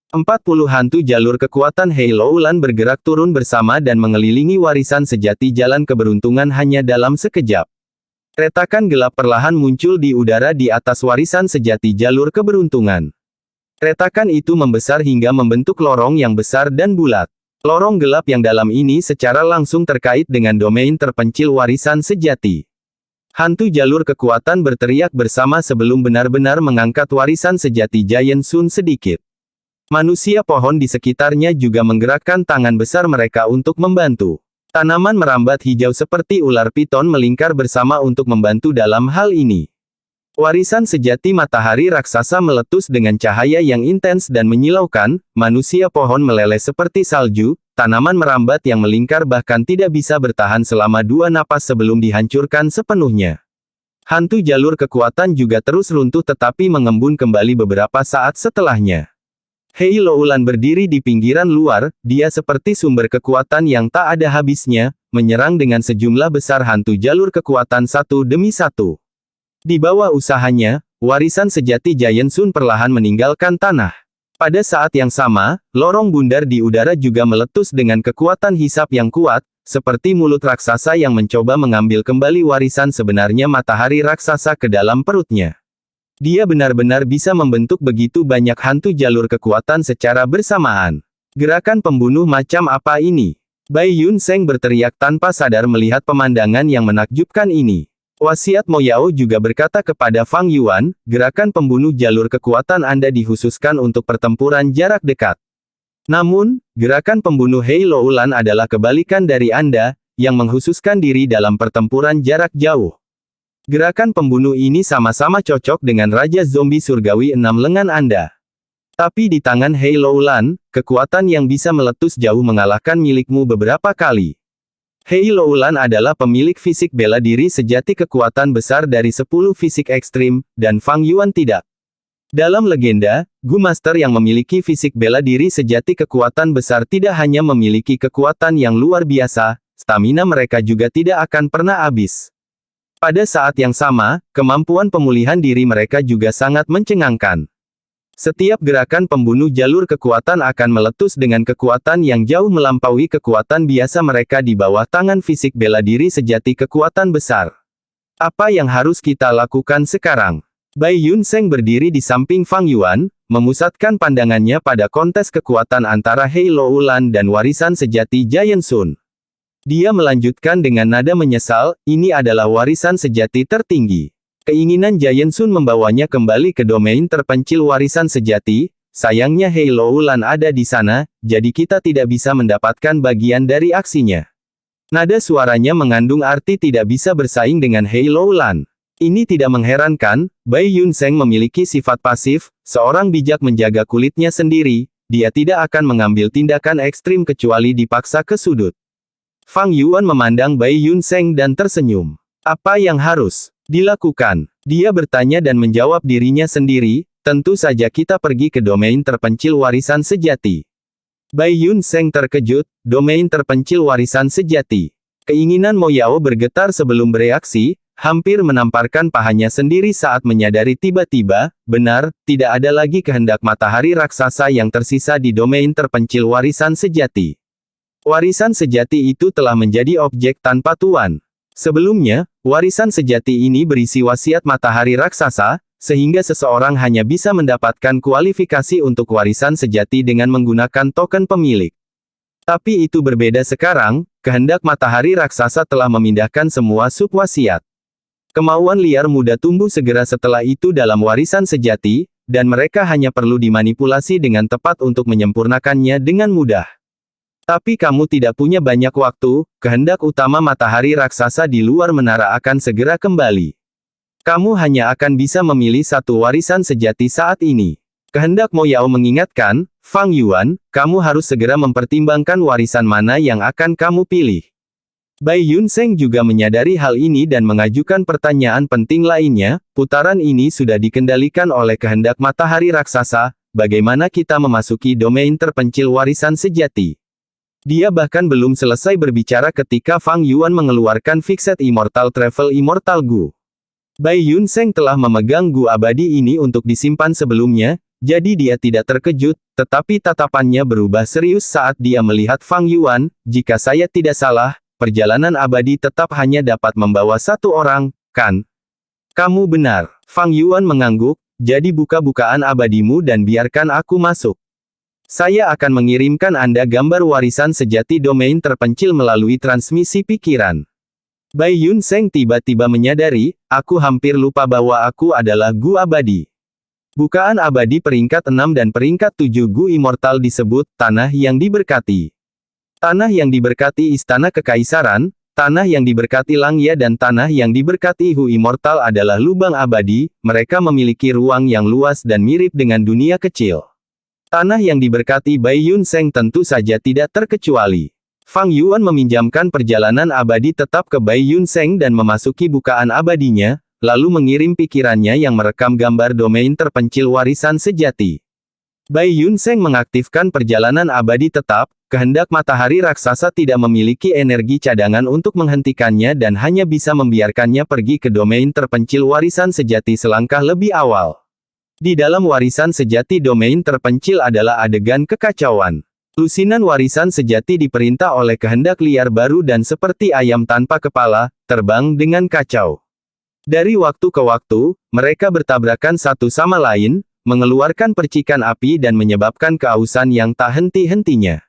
[SPEAKER 1] 40 hantu jalur kekuatan Hei Loulan bergerak turun bersama dan mengelilingi warisan sejati jalan keberuntungan hanya dalam sekejap. Retakan gelap perlahan muncul di udara di atas warisan sejati jalur keberuntungan. Retakan itu membesar hingga membentuk lorong yang besar dan bulat. Lorong gelap yang dalam ini secara langsung terkait dengan domain terpencil warisan sejati. Hantu jalur kekuatan berteriak bersama sebelum benar-benar mengangkat warisan sejati Giant Sun sedikit. Manusia pohon di sekitarnya juga menggerakkan tangan besar mereka untuk membantu. Tanaman merambat hijau seperti ular piton melingkar bersama untuk membantu dalam hal ini. Warisan sejati matahari raksasa meletus dengan cahaya yang intens dan menyilaukan, manusia pohon meleleh seperti salju, tanaman merambat yang melingkar bahkan tidak bisa bertahan selama 2 napas sebelum dihancurkan sepenuhnya. Hantu jalur kekuatan juga terus runtuh tetapi mengembun kembali beberapa saat setelahnya. Hei Loulan berdiri di pinggiran luar, dia seperti sumber kekuatan yang tak ada habisnya, menyerang dengan sejumlah besar hantu jalur kekuatan satu demi satu. Di bawah usahanya, warisan sejati Giant Sun perlahan meninggalkan tanah. Pada saat yang sama, lorong bundar di udara juga meletus dengan kekuatan hisap yang kuat, seperti mulut raksasa yang mencoba mengambil kembali warisan sebenarnya matahari raksasa ke dalam perutnya. Dia benar-benar bisa membentuk begitu banyak hantu jalur kekuatan secara bersamaan. Gerakan pembunuh macam apa ini? Bai Yun Seng berteriak tanpa sadar melihat pemandangan yang menakjubkan ini. Wasiat Mo Yao juga berkata kepada Fang Yuan, gerakan pembunuh jalur kekuatan Anda dikhususkan untuk pertempuran jarak dekat. Namun, gerakan pembunuh Hei Loulan adalah kebalikan dari Anda, yang menghususkan diri dalam pertempuran jarak jauh. Gerakan pembunuh ini sama-sama cocok dengan Raja Zombie Surgawi 6 lengan Anda. Tapi di tangan Hei Loulan, kekuatan yang bisa meletus jauh mengalahkan milikmu beberapa kali. Hei Loulan adalah pemilik fisik bela diri sejati kekuatan besar dari 10 fisik ekstrim, dan Fang Yuan tidak. Dalam legenda, Gu Master yang memiliki fisik bela diri sejati kekuatan besar tidak hanya memiliki kekuatan yang luar biasa, stamina mereka juga tidak akan pernah habis. Pada saat yang sama, kemampuan pemulihan diri mereka juga sangat mencengangkan. Setiap gerakan pembunuh jalur kekuatan akan meletus dengan kekuatan yang jauh melampaui kekuatan biasa mereka di bawah tangan fisik bela diri sejati kekuatan besar. Apa yang harus kita lakukan sekarang? Bai Yun Seng berdiri di samping Fang Yuan, memusatkan pandangannya pada kontes kekuatan antara Hei Loulan dan warisan sejati Giant Sun. Dia melanjutkan dengan nada menyesal, ini adalah warisan sejati tertinggi. Keinginan Giant Sun membawanya kembali ke domain terpencil warisan sejati, sayangnya Hei Loulan ada di sana, jadi kita tidak bisa mendapatkan bagian dari aksinya. Nada suaranya mengandung arti tidak bisa bersaing dengan Hei Loulan. Ini tidak mengherankan, Bai Yun Seng memiliki sifat pasif, seorang bijak menjaga kulitnya sendiri, dia tidak akan mengambil tindakan ekstrim kecuali dipaksa ke sudut. Fang Yuan memandang Bai Yun Seng dan tersenyum. Apa yang harus dilakukan? Dia bertanya dan menjawab dirinya sendiri, tentu saja kita pergi ke domain terpencil warisan sejati. Bai Yun Seng terkejut, domain terpencil warisan sejati. Keinginan Mo Yao bergetar sebelum bereaksi, hampir menamparkan pahanya sendiri saat menyadari tiba-tiba, benar, tidak ada lagi kehendak matahari raksasa yang tersisa di domain terpencil warisan sejati. Warisan sejati itu telah menjadi objek tanpa tuan. Sebelumnya, warisan sejati ini berisi wasiat matahari raksasa, sehingga seseorang hanya bisa mendapatkan kualifikasi untuk warisan sejati dengan menggunakan token pemilik. Tapi itu berbeda sekarang, kehendak matahari raksasa telah memindahkan semua sub-wasiat. Kemauan liar muda tumbuh segera setelah itu dalam warisan sejati, dan mereka hanya perlu dimanipulasi dengan tepat untuk menyempurnakannya dengan mudah. Tapi kamu tidak punya banyak waktu, kehendak utama matahari raksasa di luar menara akan segera kembali. Kamu hanya akan bisa memilih satu warisan sejati saat ini. Kehendak Mo Yao mengingatkan, Fang Yuan, kamu harus segera mempertimbangkan warisan mana yang akan kamu pilih. Bai Yun Seng juga menyadari hal ini dan mengajukan pertanyaan penting lainnya, putaran ini sudah dikendalikan oleh kehendak matahari raksasa, bagaimana kita memasuki domain terpencil warisan sejati? Dia bahkan belum selesai berbicara ketika Fang Yuan mengeluarkan Fixed Immortal Travel Immortal Gu. Bai Yun Seng telah memegang Gu abadi ini untuk disimpan sebelumnya, jadi dia tidak terkejut, tetapi tatapannya berubah serius saat dia melihat Fang Yuan, jika saya tidak salah, perjalanan abadi tetap hanya dapat membawa satu orang, kan? Kamu benar. Fang Yuan mengangguk, jadi buka-bukaan abadimu dan biarkan aku masuk. Saya akan mengirimkan Anda gambar warisan sejati domain terpencil melalui transmisi pikiran. Bai Yun Seng tiba-tiba menyadari, aku hampir lupa bahwa aku adalah Gu abadi. Bukaan abadi peringkat 6 dan peringkat 7 Gu Immortal disebut, tanah yang diberkati. Tanah yang diberkati Istana Kekaisaran, tanah yang diberkati Langya dan tanah yang diberkati Hu Immortal adalah lubang abadi, mereka memiliki ruang yang luas dan mirip dengan dunia kecil. Tanah yang diberkati Bai Yun Seng tentu saja tidak terkecuali. Fang Yuan meminjamkan perjalanan abadi tetap ke Bai Yun Seng dan memasuki bukaan abadinya, lalu mengirim pikirannya yang merekam gambar domain terpencil warisan sejati. Bai Yun Seng mengaktifkan perjalanan abadi tetap, kehendak matahari raksasa tidak memiliki energi cadangan untuk menghentikannya dan hanya bisa membiarkannya pergi ke domain terpencil warisan sejati selangkah lebih awal. Di dalam warisan sejati domain terpencil adalah adegan kekacauan. Lusinan warisan sejati diperintah oleh kehendak liar baru dan seperti ayam tanpa kepala, terbang dengan kacau. Dari waktu ke waktu, mereka bertabrakan satu sama lain, mengeluarkan percikan api dan menyebabkan keausan yang tak henti-hentinya.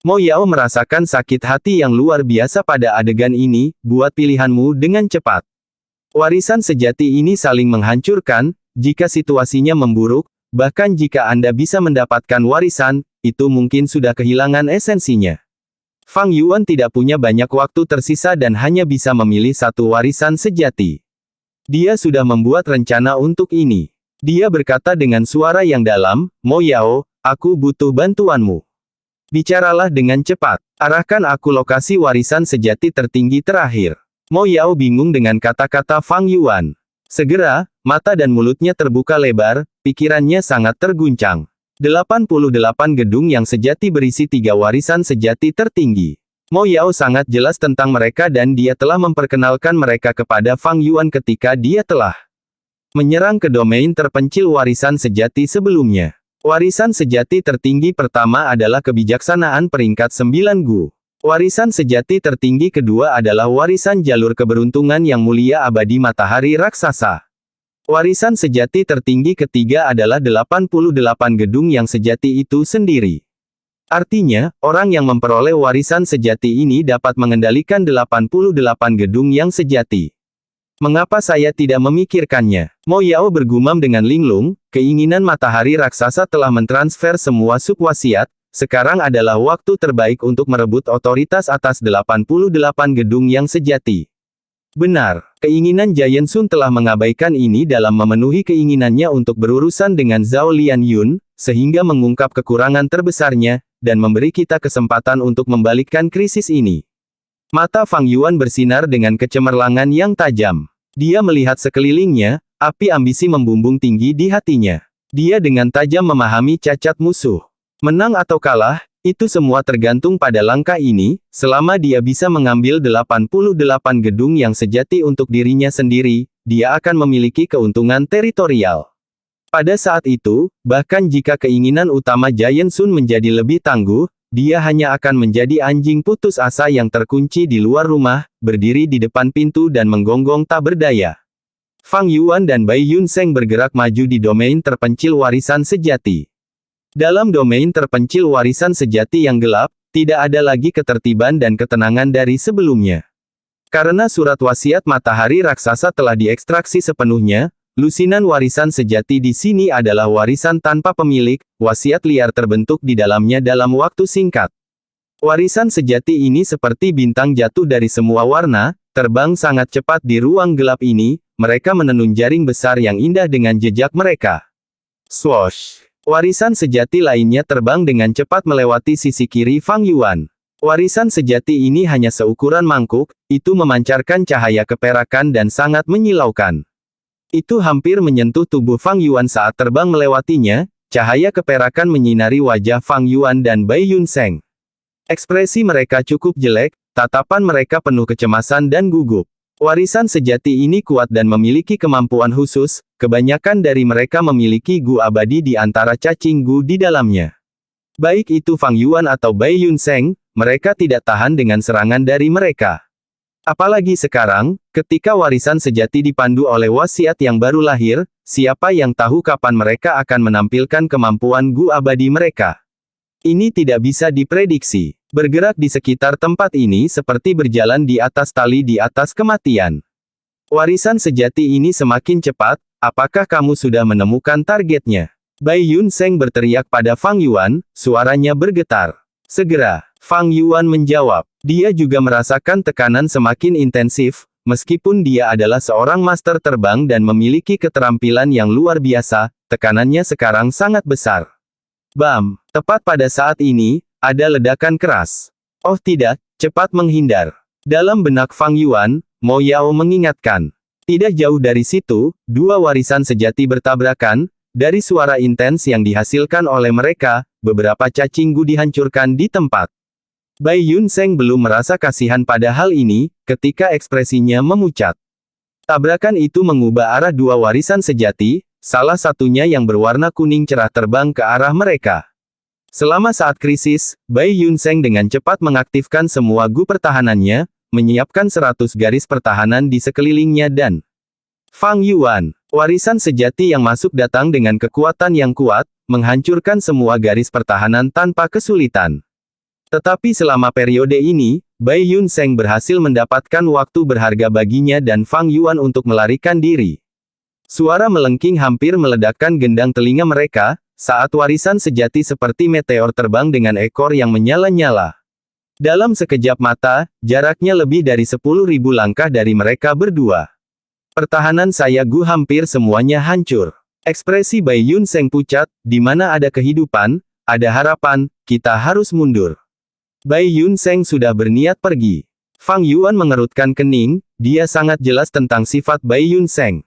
[SPEAKER 1] Mo Yao merasakan sakit hati yang luar biasa pada adegan ini. Buat pilihanmu dengan cepat. Warisan sejati ini saling menghancurkan, jika situasinya memburuk, bahkan jika Anda bisa mendapatkan warisan, itu mungkin sudah kehilangan esensinya. Fang Yuan tidak punya banyak waktu tersisa dan hanya bisa memilih satu warisan sejati. Dia sudah membuat rencana untuk ini. Dia berkata dengan suara yang dalam, Mo Yao, aku butuh bantuanmu. Bicaralah dengan cepat. Arahkan aku lokasi warisan sejati tertinggi terakhir. Mo Yao bingung dengan kata-kata Fang Yuan. Segera, mata dan mulutnya terbuka lebar, pikirannya sangat terguncang. 88 gedung yang sejati berisi 3 warisan sejati tertinggi. Mo Yao sangat jelas tentang mereka dan dia telah memperkenalkan mereka kepada Fang Yuan ketika dia telah menyerang ke domain terpencil warisan sejati sebelumnya. Warisan sejati tertinggi pertama adalah kebijaksanaan peringkat 9 Gu. Warisan sejati tertinggi kedua adalah warisan jalur keberuntungan yang mulia abadi matahari raksasa. Warisan sejati tertinggi ketiga adalah 88 gedung yang sejati itu sendiri. Artinya, orang yang memperoleh warisan sejati ini dapat mengendalikan 88 gedung yang sejati. Mengapa saya tidak memikirkannya? Mo Yao bergumam dengan linglung, keinginan matahari raksasa telah mentransfer semua subwasiat, sekarang adalah waktu terbaik untuk merebut otoritas atas 88 gedung yang sejati. Benar, keinginan Giant Sun telah mengabaikan ini dalam memenuhi keinginannya untuk berurusan dengan Zhao Lian Yun, sehingga mengungkap kekurangan terbesarnya, dan memberi kita kesempatan untuk membalikkan krisis ini. Mata Fang Yuan bersinar dengan kecemerlangan yang tajam. Dia melihat sekelilingnya, api ambisi membumbung tinggi di hatinya. Dia dengan tajam memahami cacat musuh. Menang atau kalah, itu semua tergantung pada langkah ini, selama dia bisa mengambil 88 gedung yang sejati untuk dirinya sendiri, dia akan memiliki keuntungan teritorial. Pada saat itu, bahkan jika keinginan utama Giant Sun menjadi lebih tangguh, dia hanya akan menjadi anjing putus asa yang terkunci di luar rumah, berdiri di depan pintu dan menggonggong tak berdaya. Fang Yuan dan Bai Yun Seng bergerak maju di domain terpencil warisan sejati. Dalam domain terpencil warisan sejati yang gelap, tidak ada lagi ketertiban dan ketenangan dari sebelumnya. Karena surat wasiat matahari raksasa telah diekstraksi sepenuhnya, lusinan warisan sejati di sini adalah warisan tanpa pemilik, wasiat liar terbentuk di dalamnya dalam waktu singkat. Warisan sejati ini seperti bintang jatuh dari semua warna, terbang sangat cepat di ruang gelap ini, mereka menenun jaring besar yang indah dengan jejak mereka. Swoosh! Warisan sejati lainnya terbang dengan cepat melewati sisi kiri Fang Yuan. Warisan sejati ini hanya seukuran mangkuk, itu memancarkan cahaya keperakan dan sangat menyilaukan. Itu hampir menyentuh tubuh Fang Yuan saat terbang melewatinya, cahaya keperakan menyinari wajah Fang Yuan dan Bai Yun Seng. Ekspresi mereka cukup jelek, tatapan mereka penuh kecemasan dan gugup. Warisan sejati ini kuat dan memiliki kemampuan khusus, kebanyakan dari mereka memiliki Gu abadi di antara cacing Gu di dalamnya. Baik itu Fang Yuan atau Bai Yun Seng, mereka tidak tahan dengan serangan dari mereka. Apalagi sekarang, ketika warisan sejati dipandu oleh wasiat yang baru lahir, siapa yang tahu kapan mereka akan menampilkan kemampuan Gu abadi mereka. Ini tidak bisa diprediksi. Bergerak di sekitar tempat ini seperti berjalan di atas tali di atas kematian. Warisan sejati ini semakin cepat, apakah kamu sudah menemukan targetnya? Bai Yun Seng berteriak pada Fang Yuan, suaranya bergetar. Segera, Fang Yuan menjawab. Dia juga merasakan tekanan semakin intensif, meskipun dia adalah seorang master terbang dan memiliki keterampilan yang luar biasa, tekanannya sekarang sangat besar. Bam! Tepat pada saat ini, ada ledakan keras. Oh tidak, cepat menghindar. Dalam benak Fang Yuan, Mo Yao mengingatkan. Tidak jauh dari situ, dua warisan sejati bertabrakan, dari suara intens yang dihasilkan oleh mereka, beberapa cacing Gu dihancurkan di tempat. Bai Yun Seng belum merasa kasihan pada hal ini, ketika ekspresinya memucat. Tabrakan itu mengubah arah dua warisan sejati, salah satunya yang berwarna kuning cerah terbang ke arah mereka. Selama saat krisis, Bai Yunseng dengan cepat mengaktifkan semua gu pertahanannya, menyiapkan 100 garis pertahanan di sekelilingnya dan Fang Yuan, warisan sejati yang masuk datang dengan kekuatan yang kuat, menghancurkan semua garis pertahanan tanpa kesulitan. Tetapi selama periode ini, Bai Yunseng berhasil mendapatkan waktu berharga baginya dan Fang Yuan untuk melarikan diri. Suara melengking hampir meledakkan gendang telinga mereka, saat warisan sejati seperti meteor terbang dengan ekor yang menyala-nyala. Dalam sekejap mata, jaraknya lebih dari 10.000 langkah dari mereka berdua. Pertahanan saya gu hampir semuanya hancur. Ekspresi Bai Yunseng pucat, di mana ada kehidupan, ada harapan, kita harus mundur. Bai Yunseng sudah berniat pergi. Fang Yuan mengerutkan kening, dia sangat jelas tentang sifat Bai Yunseng.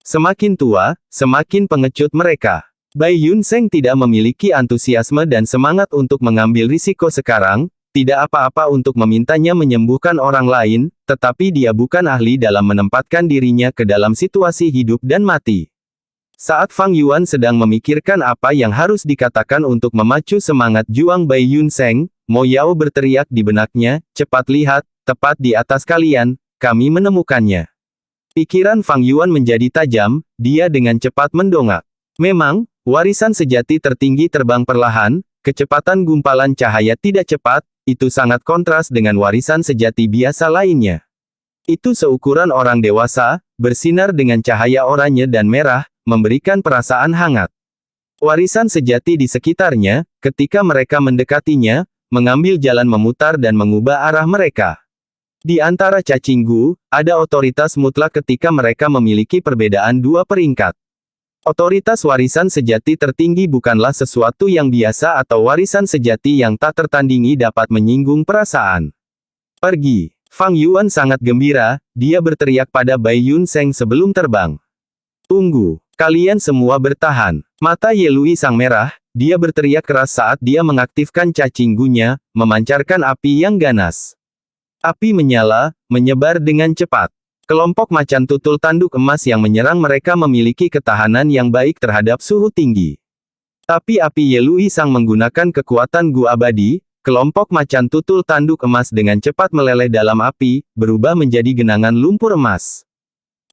[SPEAKER 1] Semakin tua, semakin pengecut mereka. Bai Yunseng tidak memiliki antusiasme dan semangat untuk mengambil risiko sekarang, tidak apa-apa untuk memintanya menyembuhkan orang lain, tetapi dia bukan ahli dalam menempatkan dirinya ke dalam situasi hidup dan mati. Saat Fang Yuan sedang memikirkan apa yang harus dikatakan untuk memacu semangat juang Bai Yunseng, Mo Yao berteriak di benaknya, cepat lihat, tepat di atas kalian, kami menemukannya. Pikiran Fang Yuan menjadi tajam, dia dengan cepat mendongak. Memang, warisan sejati tertinggi terbang perlahan, kecepatan gumpalan cahaya tidak cepat, itu sangat kontras dengan warisan sejati biasa lainnya. Itu seukuran orang dewasa, bersinar dengan cahaya oranye dan merah, memberikan perasaan hangat. Warisan sejati di sekitarnya, ketika mereka mendekatinya, mengambil jalan memutar dan mengubah arah mereka. Di antara cacing gu, ada otoritas mutlak ketika mereka memiliki perbedaan 2 peringkat. Otoritas warisan sejati tertinggi bukanlah sesuatu yang biasa atau warisan sejati yang tak tertandingi dapat menyinggung perasaan. Pergi. Fang Yuan sangat gembira, dia berteriak pada Bai Yunseng sebelum terbang. Tunggu. Kalian semua bertahan. Mata Ye Lui sang merah, dia berteriak keras saat dia mengaktifkan cacing gunya, memancarkan api yang ganas. Api menyala, menyebar dengan cepat. Kelompok macan tutul tanduk emas yang menyerang mereka memiliki ketahanan yang baik terhadap suhu tinggi. Tapi api Ye Lui sang menggunakan kekuatan gu abadi, kelompok macan tutul tanduk emas dengan cepat meleleh dalam api, berubah menjadi genangan lumpur emas.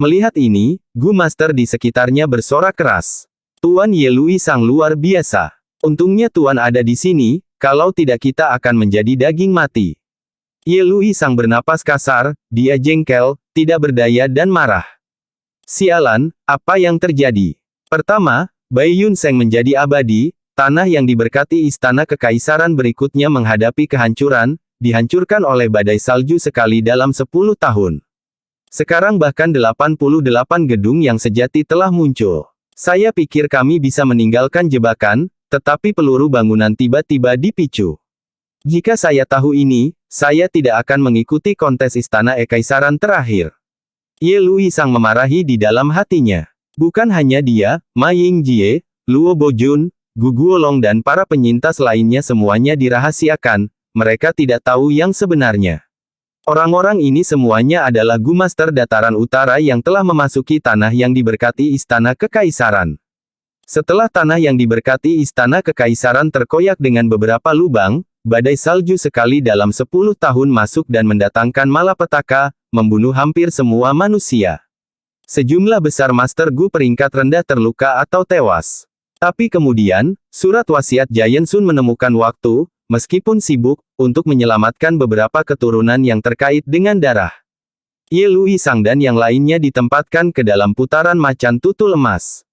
[SPEAKER 1] Melihat ini, gu master di sekitarnya bersorak keras. Tuan Ye Lui sang luar biasa. Untungnya Tuan ada di sini, kalau tidak kita akan menjadi daging mati. Ye Lui sang bernapas kasar, dia jengkel, tidak berdaya dan marah. Sialan, apa yang terjadi? Pertama, Bai Yunseng menjadi abadi, tanah yang diberkati istana kekaisaran berikutnya menghadapi kehancuran, dihancurkan oleh badai salju sekali dalam 10 tahun. Sekarang bahkan 88 gedung yang sejati telah muncul. Saya pikir kami bisa meninggalkan jebakan, tetapi peluru bangunan tiba-tiba dipicu. Jika saya tahu ini, saya tidak akan mengikuti kontes istana kekaisaran terakhir. Ye Lui sang memarahi di dalam hatinya. Bukan hanya dia, Ma Yingjie, Luo Bojun, Gu Guolong dan para penyintas lainnya semuanya dirahasiakan, mereka tidak tahu yang sebenarnya. Orang-orang ini semuanya adalah Gu Master Dataran Utara yang telah memasuki tanah yang diberkati istana kekaisaran. Setelah tanah yang diberkati istana kekaisaran terkoyak dengan beberapa lubang, badai salju sekali dalam 10 tahun masuk dan mendatangkan malapetaka, membunuh hampir semua manusia. Sejumlah besar Master Gu peringkat rendah terluka atau tewas. Tapi kemudian, surat wasiat Giant Sun menemukan waktu, meskipun sibuk, untuk menyelamatkan beberapa keturunan yang terkait dengan darah. Ye Lui sang dan yang lainnya ditempatkan ke dalam putaran macan tutul emas.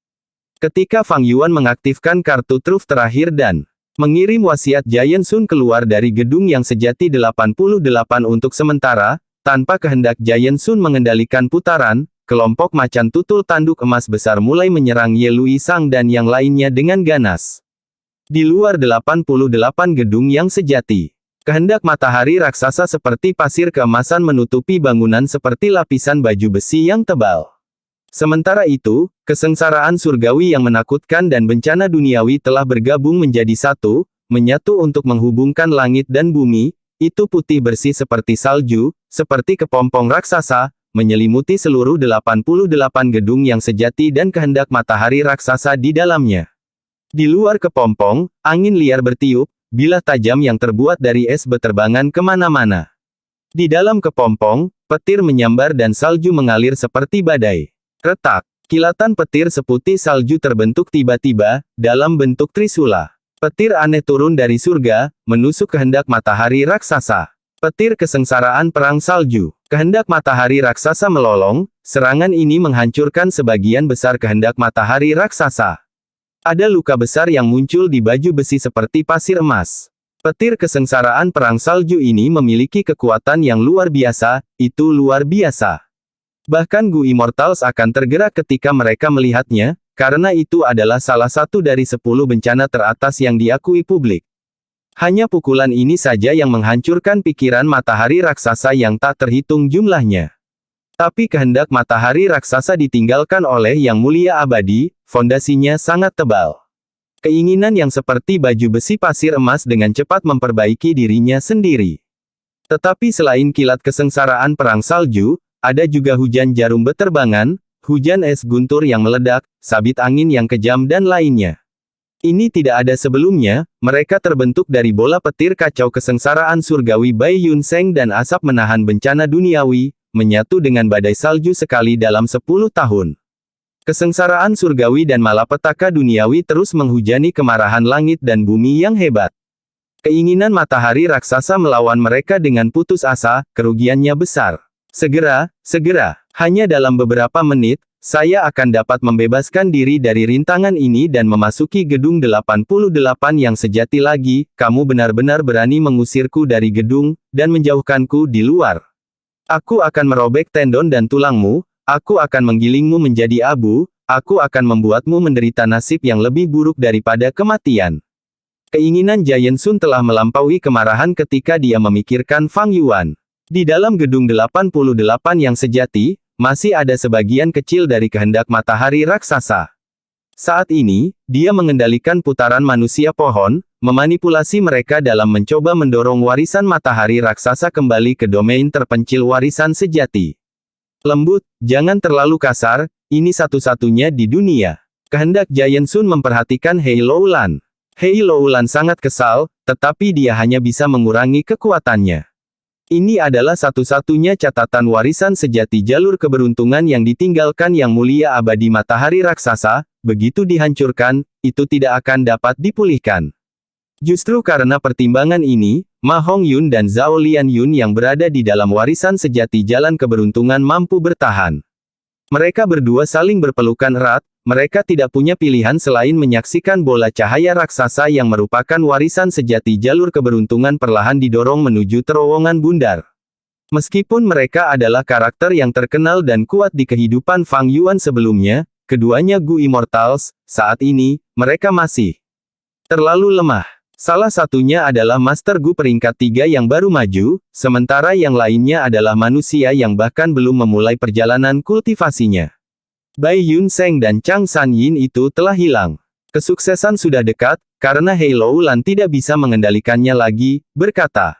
[SPEAKER 1] Ketika Fang Yuan mengaktifkan kartu truf terakhir dan mengirim wasiat Giant Sun keluar dari gedung yang sejati 88 untuk sementara, tanpa kehendak Giant Sun mengendalikan putaran, kelompok macan tutul tanduk emas besar mulai menyerang Ye Lui sang dan yang lainnya dengan ganas. Di luar 88 gedung yang sejati, kehendak matahari raksasa seperti pasir keemasan menutupi bangunan seperti lapisan baju besi yang tebal. Sementara itu, kesengsaraan surgawi yang menakutkan dan bencana duniawi telah bergabung menjadi satu, menyatu untuk menghubungkan langit dan bumi, itu putih bersih seperti salju, seperti kepompong raksasa, menyelimuti seluruh 88 gedung yang sejati dan kehendak matahari raksasa di dalamnya. Di luar kepompong, angin liar bertiup, bilah tajam yang terbuat dari es berterbangan kemana-mana. Di dalam kepompong, petir menyambar dan salju mengalir seperti badai. Retak, kilatan petir seputih salju terbentuk tiba-tiba, dalam bentuk trisula. Petir aneh turun dari surga, menusuk kehendak matahari raksasa. Petir kesengsaraan perang salju. Kehendak matahari raksasa melolong, serangan ini menghancurkan sebagian besar kehendak matahari raksasa. Ada luka besar yang muncul di baju besi seperti pasir emas. Petir kesengsaraan perang salju ini memiliki kekuatan yang luar biasa, itu luar biasa. Bahkan Gu Immortals akan tergerak ketika mereka melihatnya, karena itu adalah salah satu dari 10 bencana teratas yang diakui publik. Hanya pukulan ini saja yang menghancurkan pikiran matahari raksasa yang tak terhitung jumlahnya. Tapi kehendak matahari raksasa ditinggalkan oleh Yang Mulia Abadi, fondasinya sangat tebal. Keinginan yang seperti baju besi pasir emas dengan cepat memperbaiki dirinya sendiri. Tetapi selain kilat kesengsaraan perang salju, ada juga hujan jarum beterbangan, hujan es guntur yang meledak, sabit angin yang kejam dan lainnya. Ini tidak ada sebelumnya, mereka terbentuk dari bola petir kacau kesengsaraan surgawi Bai Yun Seng dan asap menahan bencana duniawi, menyatu dengan badai salju sekali dalam 10 tahun. Kesengsaraan surgawi dan malapetaka duniawi terus menghujani kemarahan langit dan bumi yang hebat. Keinginan matahari raksasa melawan mereka dengan putus asa, kerugiannya besar. Segera, hanya dalam beberapa menit, saya akan dapat membebaskan diri dari rintangan ini dan memasuki gedung 88 yang sejati lagi. Kamu benar-benar berani mengusirku dari gedung, dan menjauhkanku di luar. Aku akan merobek tendon dan tulangmu, aku akan menggilingmu menjadi abu, aku akan membuatmu menderita nasib yang lebih buruk daripada kematian. Keinginan Giant Sun telah melampaui kemarahan ketika dia memikirkan Fang Yuan. Di dalam gedung 88 yang sejati, masih ada sebagian kecil dari kehendak matahari raksasa. Saat ini, dia mengendalikan putaran manusia pohon, memanipulasi mereka dalam mencoba mendorong warisan matahari raksasa kembali ke domain terpencil warisan sejati. Lembut, jangan terlalu kasar, ini satu-satunya di dunia. Kehendak Giant Sun memperhatikan Hei Loulan. Hei Loulan sangat kesal, tetapi dia hanya bisa mengurangi kekuatannya. Ini adalah satu-satunya catatan warisan sejati jalur keberuntungan yang ditinggalkan Yang Mulia Abadi Matahari Raksasa, begitu dihancurkan, itu tidak akan dapat dipulihkan. Justru karena pertimbangan ini, Ma Hongyun dan Zhao Lianyun yang berada di dalam warisan sejati jalan keberuntungan mampu bertahan. Mereka berdua saling berpelukan erat, mereka tidak punya pilihan selain menyaksikan bola cahaya raksasa yang merupakan warisan sejati jalur keberuntungan perlahan didorong menuju terowongan bundar. Meskipun mereka adalah karakter yang terkenal dan kuat di kehidupan Fang Yuan sebelumnya, keduanya Gu Immortals, saat ini, mereka masih terlalu lemah. Salah satunya adalah Master Gu peringkat 3 yang baru maju, sementara yang lainnya adalah manusia yang bahkan belum memulai perjalanan kultivasinya. Bai Yun Seng dan Chang San Yin itu telah hilang. Kesuksesan sudah dekat, karena Hei Loulan tidak bisa mengendalikannya lagi, berkata.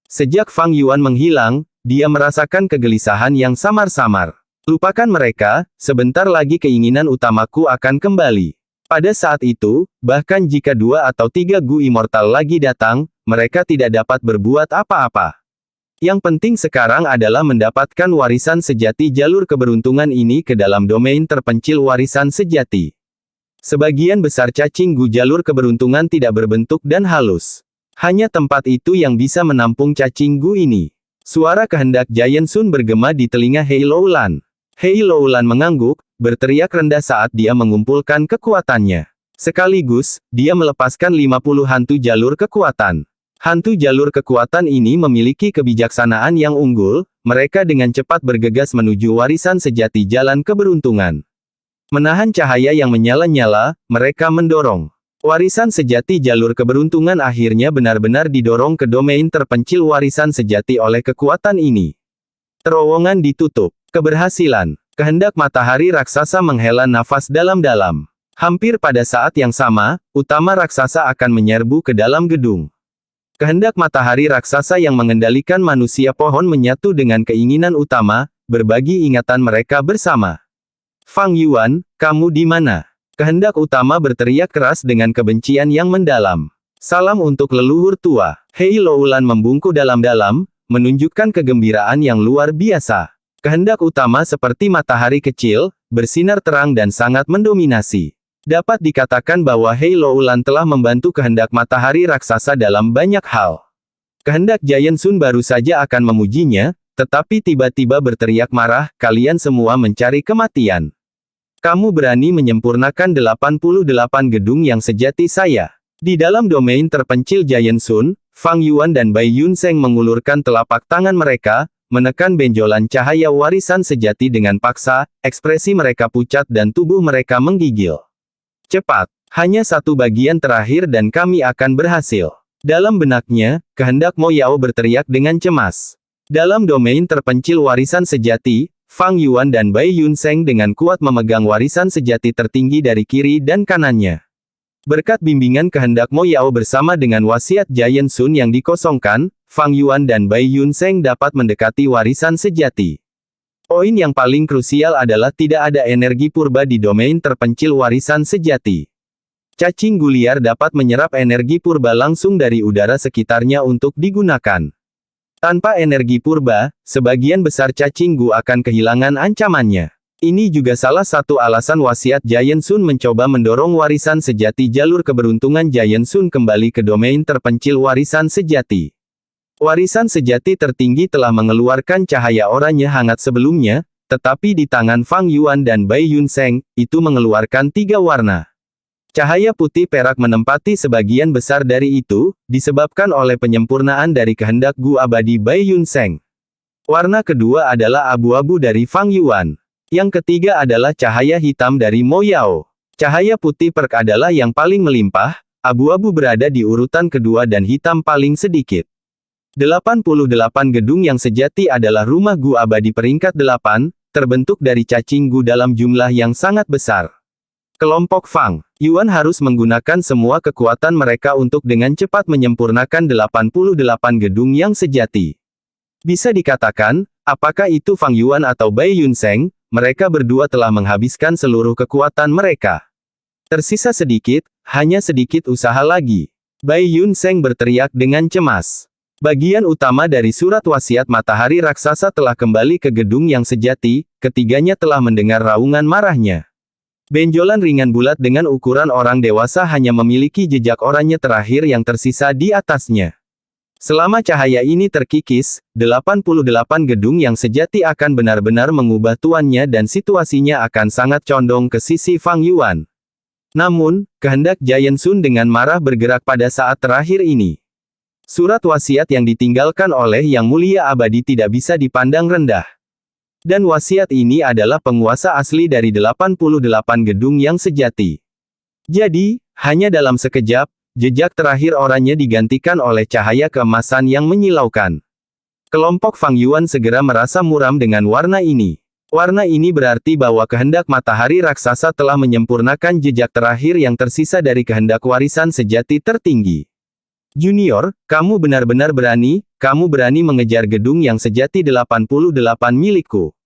[SPEAKER 1] Sejak Fang Yuan menghilang, dia merasakan kegelisahan yang samar-samar. Lupakan mereka, sebentar lagi keinginan utamaku akan kembali. Pada saat itu, bahkan jika 2 atau 3 Gu Immortal lagi datang, mereka tidak dapat berbuat apa-apa. Yang penting sekarang adalah mendapatkan warisan sejati jalur keberuntungan ini ke dalam domain terpencil warisan sejati. Sebagian besar cacing Gu jalur keberuntungan tidak berbentuk dan halus. Hanya tempat itu yang bisa menampung cacing Gu ini. Suara kehendak Giant Sun bergema di telinga Hei Loulan. Hei Loulan mengangguk, berteriak rendah saat dia mengumpulkan kekuatannya. Sekaligus, dia melepaskan 50 hantu jalur kekuatan. Hantu jalur kekuatan ini memiliki kebijaksanaan yang unggul, mereka dengan cepat bergegas menuju warisan sejati jalan keberuntungan. Menahan cahaya yang menyala-nyala, mereka mendorong. Warisan sejati jalur keberuntungan akhirnya benar-benar didorong ke domain terpencil warisan sejati oleh kekuatan ini. Terowongan ditutup. Keberhasilan. Kehendak matahari raksasa menghela nafas dalam-dalam. Hampir pada saat yang sama, utama raksasa akan menyerbu ke dalam gedung. Kehendak matahari raksasa yang mengendalikan manusia pohon menyatu dengan keinginan utama, berbagi ingatan mereka bersama. Fang Yuan, kamu di mana? Kehendak utama berteriak keras dengan kebencian yang mendalam. Salam untuk leluhur tua. Hei Loulan membungkuk dalam-dalam, menunjukkan kegembiraan yang luar biasa. Kehendak utama seperti matahari kecil, bersinar terang dan sangat mendominasi. Dapat dikatakan bahwa Hei Loulan telah membantu kehendak matahari raksasa dalam banyak hal. Kehendak Giant Sun baru saja akan memujinya, tetapi tiba-tiba berteriak marah, kalian semua mencari kematian. Kamu berani menyempurnakan 88 gedung yang sejati saya. Di dalam domain terpencil Giant Sun, Fang Yuan dan Bai Yunseng mengulurkan telapak tangan mereka, menekan benjolan cahaya warisan sejati dengan paksa, ekspresi mereka pucat dan tubuh mereka menggigil. Cepat, hanya satu bagian terakhir dan kami akan berhasil. Dalam benaknya, kehendak Mo Yao berteriak dengan cemas. Dalam domain terpencil warisan sejati, Fang Yuan dan Bai Yunseng dengan kuat memegang warisan sejati tertinggi dari kiri dan kanannya. Berkat bimbingan kehendak Mo Yao bersama dengan wasiat Giant Sun yang dikosongkan, Fang Yuan dan Bai Yunseng dapat mendekati warisan sejati. Poin yang paling krusial adalah tidak ada energi purba di domain terpencil warisan sejati. Cacing guliar dapat menyerap energi purba langsung dari udara sekitarnya untuk digunakan. Tanpa energi purba, sebagian besar cacing gu akan kehilangan ancamannya. Ini juga salah satu alasan wasiat Giant Sun mencoba mendorong warisan sejati jalur keberuntungan Giant Sun kembali ke domain terpencil warisan sejati. Warisan sejati tertinggi telah mengeluarkan cahaya oranye hangat sebelumnya, tetapi di tangan Fang Yuan dan Bai Yunseng, itu mengeluarkan 3 warna. Cahaya putih perak menempati sebagian besar dari itu, disebabkan oleh penyempurnaan dari kehendak gu abadi Bai Yunseng. Warna kedua adalah abu-abu dari Fang Yuan. Yang ketiga adalah cahaya hitam dari Mo Yao. Cahaya putih perk adalah yang paling melimpah, abu-abu berada di urutan kedua dan hitam paling sedikit. 88 gedung yang sejati adalah rumah gu abadi peringkat 8, terbentuk dari cacing gu dalam jumlah yang sangat besar. Kelompok Fang Yuan harus menggunakan semua kekuatan mereka untuk dengan cepat menyempurnakan 88 gedung yang sejati. Bisa dikatakan, apakah itu Fang Yuan atau Bai Yunseng, mereka berdua telah menghabiskan seluruh kekuatan mereka. Tersisa sedikit, hanya sedikit usaha lagi. Bai Yunseng berteriak dengan cemas. Bagian utama dari surat wasiat matahari raksasa telah kembali ke gedung yang sejati, ketiganya telah mendengar raungan marahnya. Benjolan ringan bulat dengan ukuran orang dewasa hanya memiliki jejak oranye terakhir yang tersisa di atasnya. Selama cahaya ini terkikis, 88 gedung yang sejati akan benar-benar mengubah tuannya dan situasinya akan sangat condong ke sisi Fang Yuan. Namun, kehendak Giant Sun dengan marah bergerak pada saat terakhir ini. Surat wasiat yang ditinggalkan oleh Yang Mulia Abadi tidak bisa dipandang rendah. Dan wasiat ini adalah penguasa asli dari 88 gedung yang sejati. Jadi, hanya dalam sekejap, jejak terakhir oranye digantikan oleh cahaya keemasan yang menyilaukan. Kelompok Fang Yuan segera merasa muram dengan warna ini. Warna ini berarti bahwa kehendak matahari raksasa telah menyempurnakan jejak terakhir yang tersisa dari kehendak warisan sejati tertinggi. Junior, kamu benar-benar berani, kamu berani mengejar gedung yang sejati 88 milikku.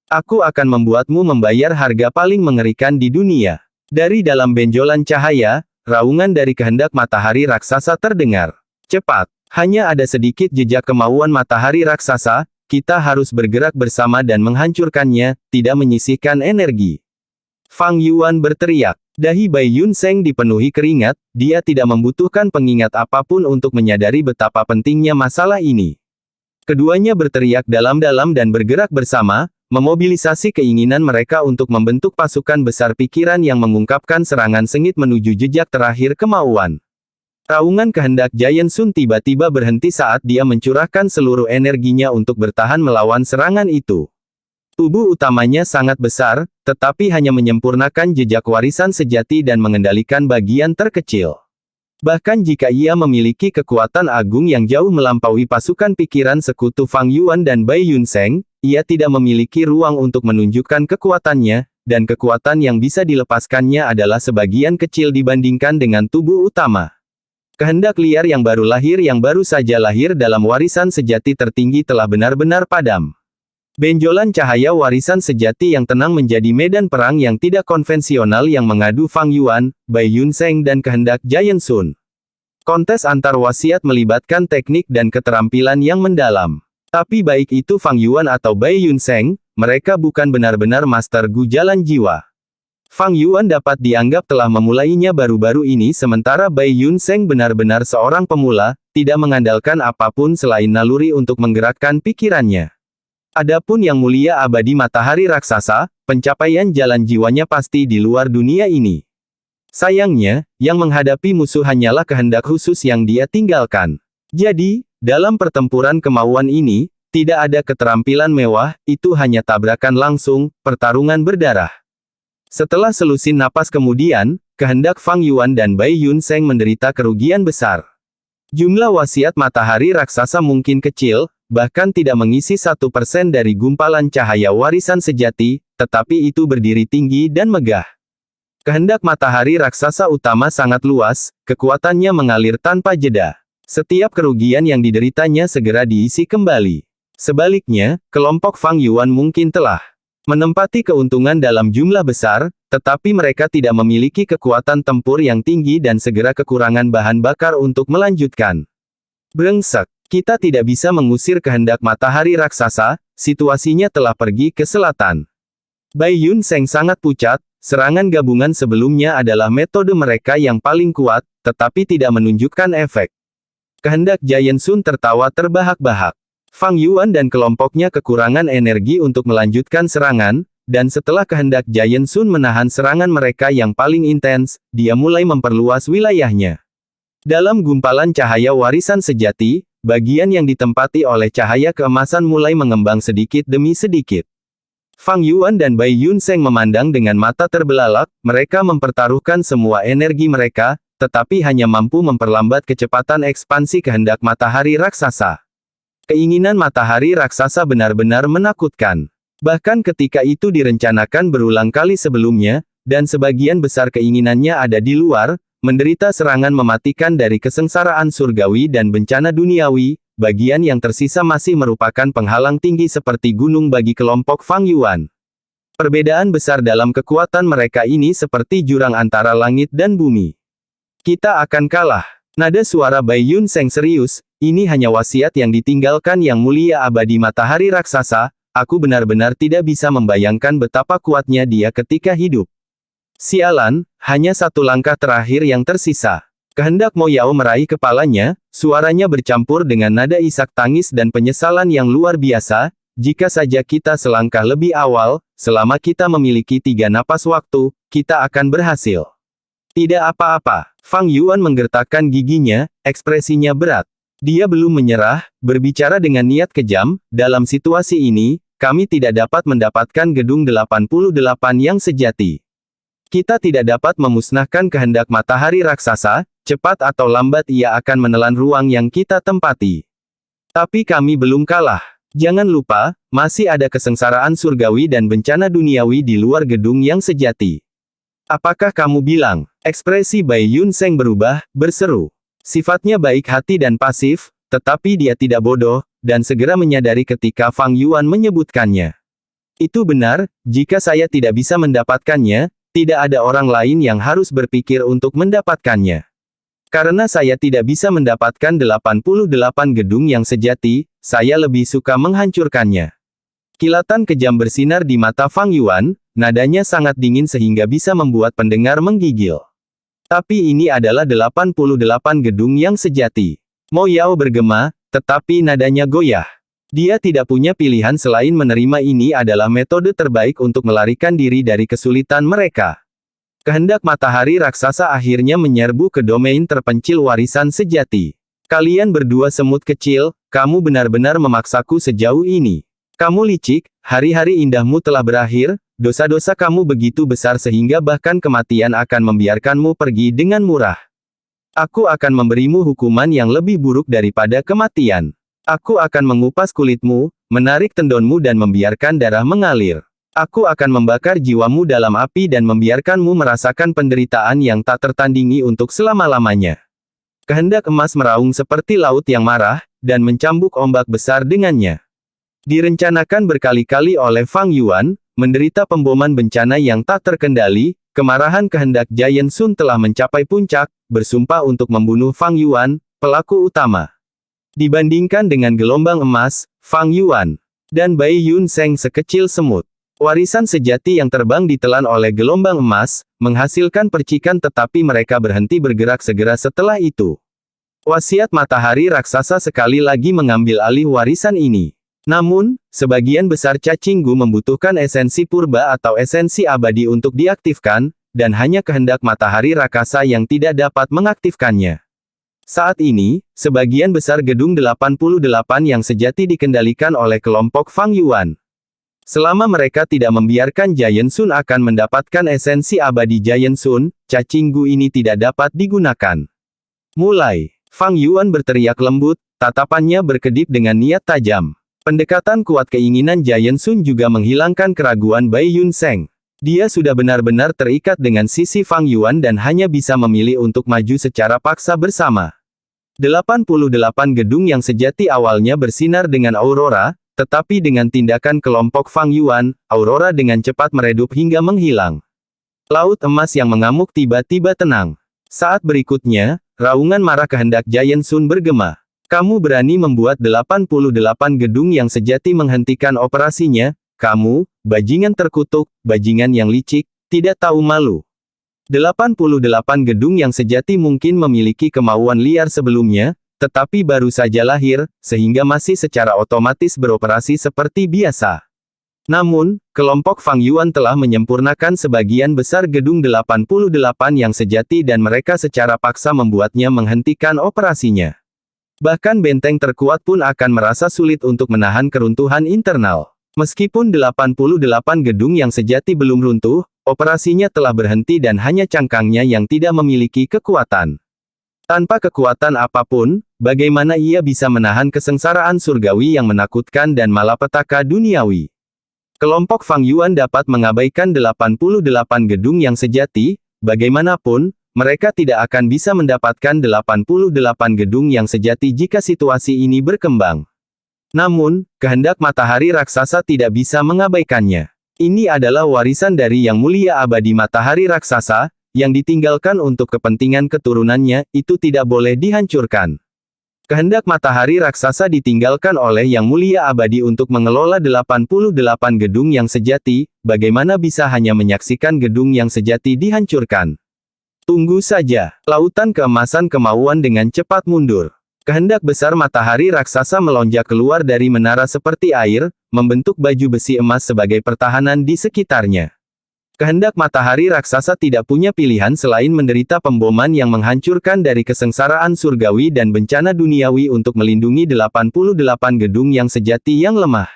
[SPEAKER 1] Aku akan membuatmu membayar harga paling mengerikan di dunia. Dari dalam benjolan cahaya, raungan dari kehendak matahari raksasa terdengar. Cepat, hanya ada sedikit jejak kemauan matahari raksasa, kita harus bergerak bersama dan menghancurkannya, tidak menyisihkan energi. Fang Yuan berteriak. Dahi Bai Yunseng dipenuhi keringat, dia tidak membutuhkan pengingat apapun untuk menyadari betapa pentingnya masalah ini. Keduanya berteriak dalam-dalam dan bergerak bersama, memobilisasi keinginan mereka untuk membentuk pasukan besar pikiran yang mengungkapkan serangan sengit menuju jejak terakhir kemauan. Raungan kehendak Giant Sun tiba-tiba berhenti saat dia mencurahkan seluruh energinya untuk bertahan melawan serangan itu. Tubuh utamanya sangat besar, tetapi hanya menyempurnakan jejak warisan sejati dan mengendalikan bagian terkecil. Bahkan jika ia memiliki kekuatan agung yang jauh melampaui pasukan pikiran sekutu Fang Yuan dan Bai Yunseng, ia tidak memiliki ruang untuk menunjukkan kekuatannya, dan kekuatan yang bisa dilepaskannya adalah sebagian kecil dibandingkan dengan tubuh utama. Kehendak liar yang baru saja lahir dalam warisan sejati tertinggi telah benar-benar padam. Benjolan cahaya warisan sejati yang tenang menjadi medan perang yang tidak konvensional yang mengadu Fang Yuan, Bai Yunseng dan kehendak Giant Sun. Kontes antar wasiat melibatkan teknik dan keterampilan yang mendalam. Tapi baik itu Fang Yuan atau Bai Yunseng, mereka bukan benar-benar master Gu Jalan Jiwa. Fang Yuan dapat dianggap telah memulainya baru-baru ini sementara Bai Yunseng benar-benar seorang pemula, tidak mengandalkan apapun selain naluri untuk menggerakkan pikirannya. Adapun yang mulia abadi matahari raksasa, pencapaian jalan jiwanya pasti di luar dunia ini. Sayangnya, yang menghadapi musuh hanyalah kehendak khusus yang dia tinggalkan. Jadi, dalam pertempuran kemauan ini, tidak ada keterampilan mewah, itu hanya tabrakan langsung, pertarungan berdarah. Setelah selusin napas kemudian, kehendak Fang Yuan dan Bai Yunseng menderita kerugian besar. Jumlah wasiat matahari raksasa mungkin kecil, bahkan tidak mengisi 1% dari gumpalan cahaya warisan sejati, tetapi itu berdiri tinggi dan megah. Kehendak matahari raksasa utama sangat luas, kekuatannya mengalir tanpa jeda. Setiap kerugian yang dideritanya segera diisi kembali. Sebaliknya, kelompok Fang Yuan mungkin telah menempati keuntungan dalam jumlah besar, tetapi mereka tidak memiliki kekuatan tempur yang tinggi dan segera kekurangan bahan bakar untuk melanjutkan. Brengsek. Kita tidak bisa mengusir kehendak matahari raksasa, situasinya telah pergi ke selatan. Bai Yunseng sangat pucat, serangan gabungan sebelumnya adalah metode mereka yang paling kuat, tetapi tidak menunjukkan efek. Kehendak Giant Sun tertawa terbahak-bahak. Fang Yuan dan kelompoknya kekurangan energi untuk melanjutkan serangan, dan setelah kehendak Giant Sun menahan serangan mereka yang paling intens, dia mulai memperluas wilayahnya. Dalam gumpalan cahaya warisan sejati, bagian yang ditempati oleh cahaya keemasan mulai mengembang sedikit demi sedikit. Fang Yuan dan Bai Yunseng memandang dengan mata terbelalak, mereka mempertaruhkan semua energi mereka, tetapi hanya mampu memperlambat kecepatan ekspansi kehendak matahari raksasa. Keinginan matahari raksasa benar-benar menakutkan. Bahkan ketika itu direncanakan berulang kali sebelumnya, dan sebagian besar keinginannya ada di luar, menderita serangan mematikan dari kesengsaraan surgawi dan bencana duniawi, bagian yang tersisa masih merupakan penghalang tinggi seperti gunung bagi kelompok Fang Yuan. Perbedaan besar dalam kekuatan mereka ini seperti jurang antara langit dan bumi. Kita akan kalah. Nada suara Bai Yunseng serius, ini hanya wasiat yang ditinggalkan yang mulia abadi matahari raksasa, aku benar-benar tidak bisa membayangkan betapa kuatnya dia ketika hidup. Sialan, hanya satu langkah terakhir yang tersisa. Kehendak Mo Yao meraih kepalanya, suaranya bercampur dengan nada isak tangis dan penyesalan yang luar biasa, jika saja kita selangkah lebih awal, selama kita memiliki 3 napas waktu, kita akan berhasil. Tidak apa-apa, Fang Yuan menggertakkan giginya, ekspresinya berat. Dia belum menyerah, berbicara dengan niat kejam, dalam situasi ini, kami tidak dapat mendapatkan gedung 88 yang sejati. Kita tidak dapat memusnahkan kehendak matahari raksasa, cepat atau lambat ia akan menelan ruang yang kita tempati. Tapi kami belum kalah. Jangan lupa, masih ada kesengsaraan surgawi dan bencana duniawi di luar gedung yang sejati. Apakah kamu bilang? Ekspresi Bai Yunseng berubah, berseru. Sifatnya baik hati dan pasif, tetapi dia tidak bodoh, dan segera menyadari ketika Fang Yuan menyebutkannya. Itu benar, jika saya tidak bisa mendapatkannya, tidak ada orang lain yang harus berpikir untuk mendapatkannya. Karena saya tidak bisa mendapatkan 88 gedung yang sejati, saya lebih suka menghancurkannya. Kilatan kejam bersinar di mata Fang Yuan, nadanya sangat dingin sehingga bisa membuat pendengar menggigil. Tapi ini adalah 88 gedung yang sejati. Mo Yao bergema, tetapi nadanya goyah. Dia tidak punya pilihan selain menerima ini adalah metode terbaik untuk melarikan diri dari kesulitan mereka. Kehendak matahari raksasa akhirnya menyerbu ke domain terpencil warisan sejati. Kalian berdua semut kecil, kamu benar-benar memaksaku sejauh ini. Kamu licik, hari-hari indahmu telah berakhir, dosa-dosa kamu begitu besar sehingga bahkan kematian akan membiarkanmu pergi dengan murah. Aku akan memberimu hukuman yang lebih buruk daripada kematian. Aku akan mengupas kulitmu, menarik tendonmu dan membiarkan darah mengalir. Aku akan membakar jiwamu dalam api dan membiarkanmu merasakan penderitaan yang tak tertandingi untuk selama-lamanya. Kehendak emas meraung seperti laut yang marah, dan mencambuk ombak besar dengannya. Direncanakan berkali-kali oleh Fang Yuan, menderita pemboman bencana yang tak terkendali, kemarahan kehendak Giant Sun telah mencapai puncak, bersumpah untuk membunuh Fang Yuan, pelaku utama. Dibandingkan dengan gelombang emas, Fang Yuan dan Bai Yun Seng sekecil semut. Warisan sejati yang terbang ditelan oleh gelombang emas, menghasilkan percikan tetapi mereka berhenti bergerak segera setelah itu. Wasiat matahari raksasa sekali lagi mengambil alih warisan ini. Namun, sebagian besar cacing gu membutuhkan esensi purba atau esensi abadi untuk diaktifkan, dan hanya kehendak matahari raksasa yang tidak dapat mengaktifkannya. Saat ini, sebagian besar gedung 88 yang sejati dikendalikan oleh kelompok Fang Yuan. Selama mereka tidak membiarkan Giant Sun akan mendapatkan esensi abadi Giant Sun, cacing gu ini tidak dapat digunakan. Mulai, Fang Yuan berteriak lembut, tatapannya berkedip dengan niat tajam. Pendekatan kuat keinginan Giant Sun juga menghilangkan keraguan Bai Yun Seng. Dia sudah benar-benar terikat dengan sisi Fang Yuan dan hanya bisa memilih untuk maju secara paksa bersama. 88 gedung yang sejati awalnya bersinar dengan aurora, tetapi dengan tindakan kelompok Fang Yuan, aurora dengan cepat meredup hingga menghilang. Laut emas yang mengamuk tiba-tiba tenang. Saat berikutnya, raungan marah kehendak Giant Sun bergema. Kamu berani membuat 88 gedung yang sejati menghentikan operasinya, kamu, bajingan terkutuk, bajingan yang licik, tidak tahu malu. 88 gedung yang sejati mungkin memiliki kemauan liar sebelumnya, tetapi baru saja lahir, sehingga masih secara otomatis beroperasi seperti biasa. Namun, kelompok Fang Yuan telah menyempurnakan sebagian besar gedung 88 yang sejati dan mereka secara paksa membuatnya menghentikan operasinya. Bahkan benteng terkuat pun akan merasa sulit untuk menahan keruntuhan internal. Meskipun 88 gedung yang sejati belum runtuh, operasinya telah berhenti dan hanya cangkangnya yang tidak memiliki kekuatan. Tanpa kekuatan apapun, bagaimana ia bisa menahan kesengsaraan surgawi yang menakutkan dan malapetaka duniawi? Kelompok Fang Yuan dapat mengabaikan 88 gedung yang sejati, bagaimanapun, mereka tidak akan bisa mendapatkan 88 gedung yang sejati jika situasi ini berkembang. Namun, kehendak matahari raksasa tidak bisa mengabaikannya. Ini adalah warisan dari Yang Mulia Abadi Matahari Raksasa, yang ditinggalkan untuk kepentingan keturunannya, itu tidak boleh dihancurkan. Kehendak matahari raksasa ditinggalkan oleh Yang Mulia Abadi untuk mengelola 88 gedung yang sejati, bagaimana bisa hanya menyaksikan gedung yang sejati dihancurkan? Tunggu saja, lautan keemasan kemauan dengan cepat mundur. Kehendak besar matahari raksasa melonjak keluar dari menara seperti air, membentuk baju besi emas sebagai pertahanan di sekitarnya. Kehendak matahari raksasa tidak punya pilihan selain menderita pemboman yang menghancurkan dari kesengsaraan surgawi dan bencana duniawi untuk melindungi 88 gedung yang sejati yang lemah.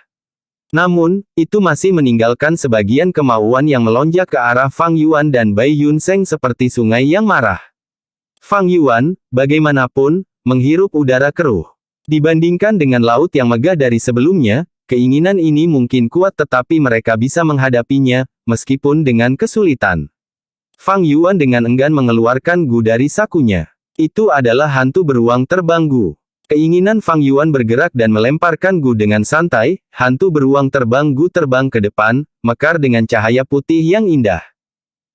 [SPEAKER 1] Namun, itu masih meninggalkan sebagian kemauan yang melonjak ke arah Fang Yuan dan Bai Yun Seng seperti sungai yang marah. Fang Yuan, bagaimanapun, menghirup udara keruh. Dibandingkan dengan laut yang megah dari sebelumnya, keinginan ini mungkin kuat tetapi mereka bisa menghadapinya, meskipun dengan kesulitan. Fang Yuan dengan enggan mengeluarkan gu dari sakunya. Itu adalah hantu beruang terbang gu. Keinginan Fang Yuan bergerak dan melemparkan gu dengan santai, hantu beruang terbang gu terbang ke depan, mekar dengan cahaya putih yang indah.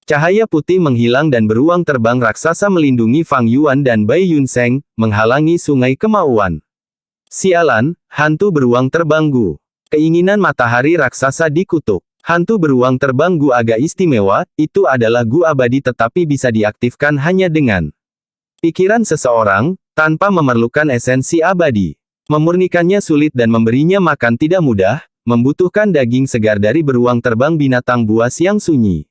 [SPEAKER 1] Cahaya putih menghilang dan beruang terbang raksasa melindungi Fang Yuan dan Bai Yun Seng, menghalangi sungai kemauan. Sialan, hantu beruang terbang gu. Keinginan matahari raksasa dikutuk. Hantu beruang terbang gu agak istimewa, itu adalah gu abadi tetapi bisa diaktifkan hanya dengan pikiran seseorang, tanpa memerlukan esensi abadi. Memurnikannya sulit dan memberinya makan tidak mudah, membutuhkan daging segar dari beruang terbang binatang buas yang sunyi.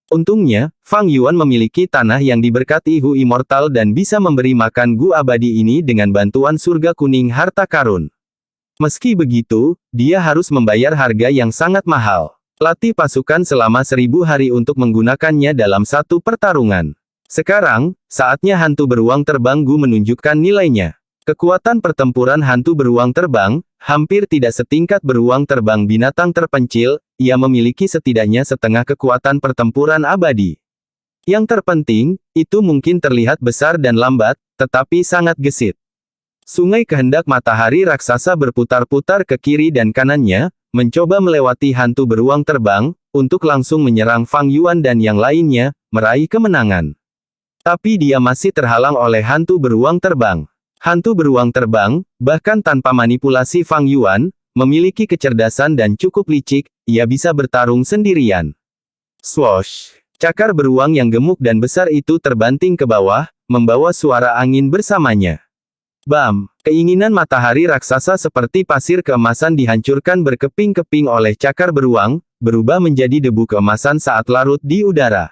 [SPEAKER 1] Untungnya, Fang Yuan memiliki tanah yang diberkati Hu Immortal dan bisa memberi makan gu abadi ini dengan bantuan surga kuning harta karun. Meski begitu, dia harus membayar harga yang sangat mahal. Latih pasukan selama 1000 hari untuk menggunakannya dalam satu pertarungan. Sekarang, saatnya hantu beruang terbang gu menunjukkan nilainya. Kekuatan pertempuran hantu beruang terbang, hampir tidak setingkat beruang terbang binatang terpencil, ia memiliki setidaknya setengah kekuatan pertempuran abadi. Yang terpenting, itu mungkin terlihat besar dan lambat, tetapi sangat gesit. Sungai kehendak matahari raksasa berputar-putar ke kiri dan kanannya, mencoba melewati hantu beruang terbang, untuk langsung menyerang Fang Yuan dan yang lainnya, meraih kemenangan. Tapi dia masih terhalang oleh hantu beruang terbang. Hantu beruang terbang, bahkan tanpa manipulasi Fang Yuan, memiliki kecerdasan dan cukup licik, ia bisa bertarung sendirian. Swoosh! Cakar beruang yang gemuk dan besar itu terbanting ke bawah, membawa suara angin bersamanya. Bam! Keinginan matahari raksasa seperti pasir keemasan dihancurkan berkeping-keping oleh cakar beruang, berubah menjadi debu keemasan saat larut di udara.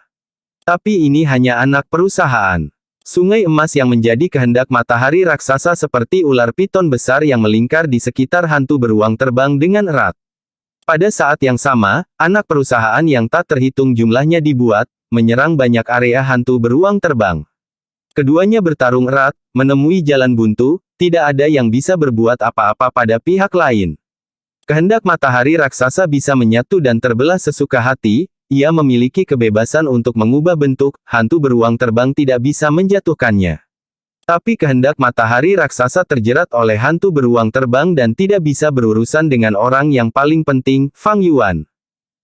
[SPEAKER 1] Tapi ini hanya anak perusahaan. Sungai emas yang menjadi kehendak matahari raksasa seperti ular piton besar yang melingkar di sekitar hantu beruang terbang dengan erat. Pada saat yang sama, anak perusahaan yang tak terhitung jumlahnya dibuat, menyerang banyak area hantu beruang terbang. Keduanya bertarung erat, menemui jalan buntu, tidak ada yang bisa berbuat apa-apa pada pihak lain. Kehendak matahari raksasa bisa menyatu dan terbelah sesuka hati, ia memiliki kebebasan untuk mengubah bentuk, hantu beruang terbang tidak bisa menjatuhkannya. Tapi kehendak matahari raksasa terjerat oleh hantu beruang terbang dan tidak bisa berurusan dengan orang yang paling penting, Fang Yuan.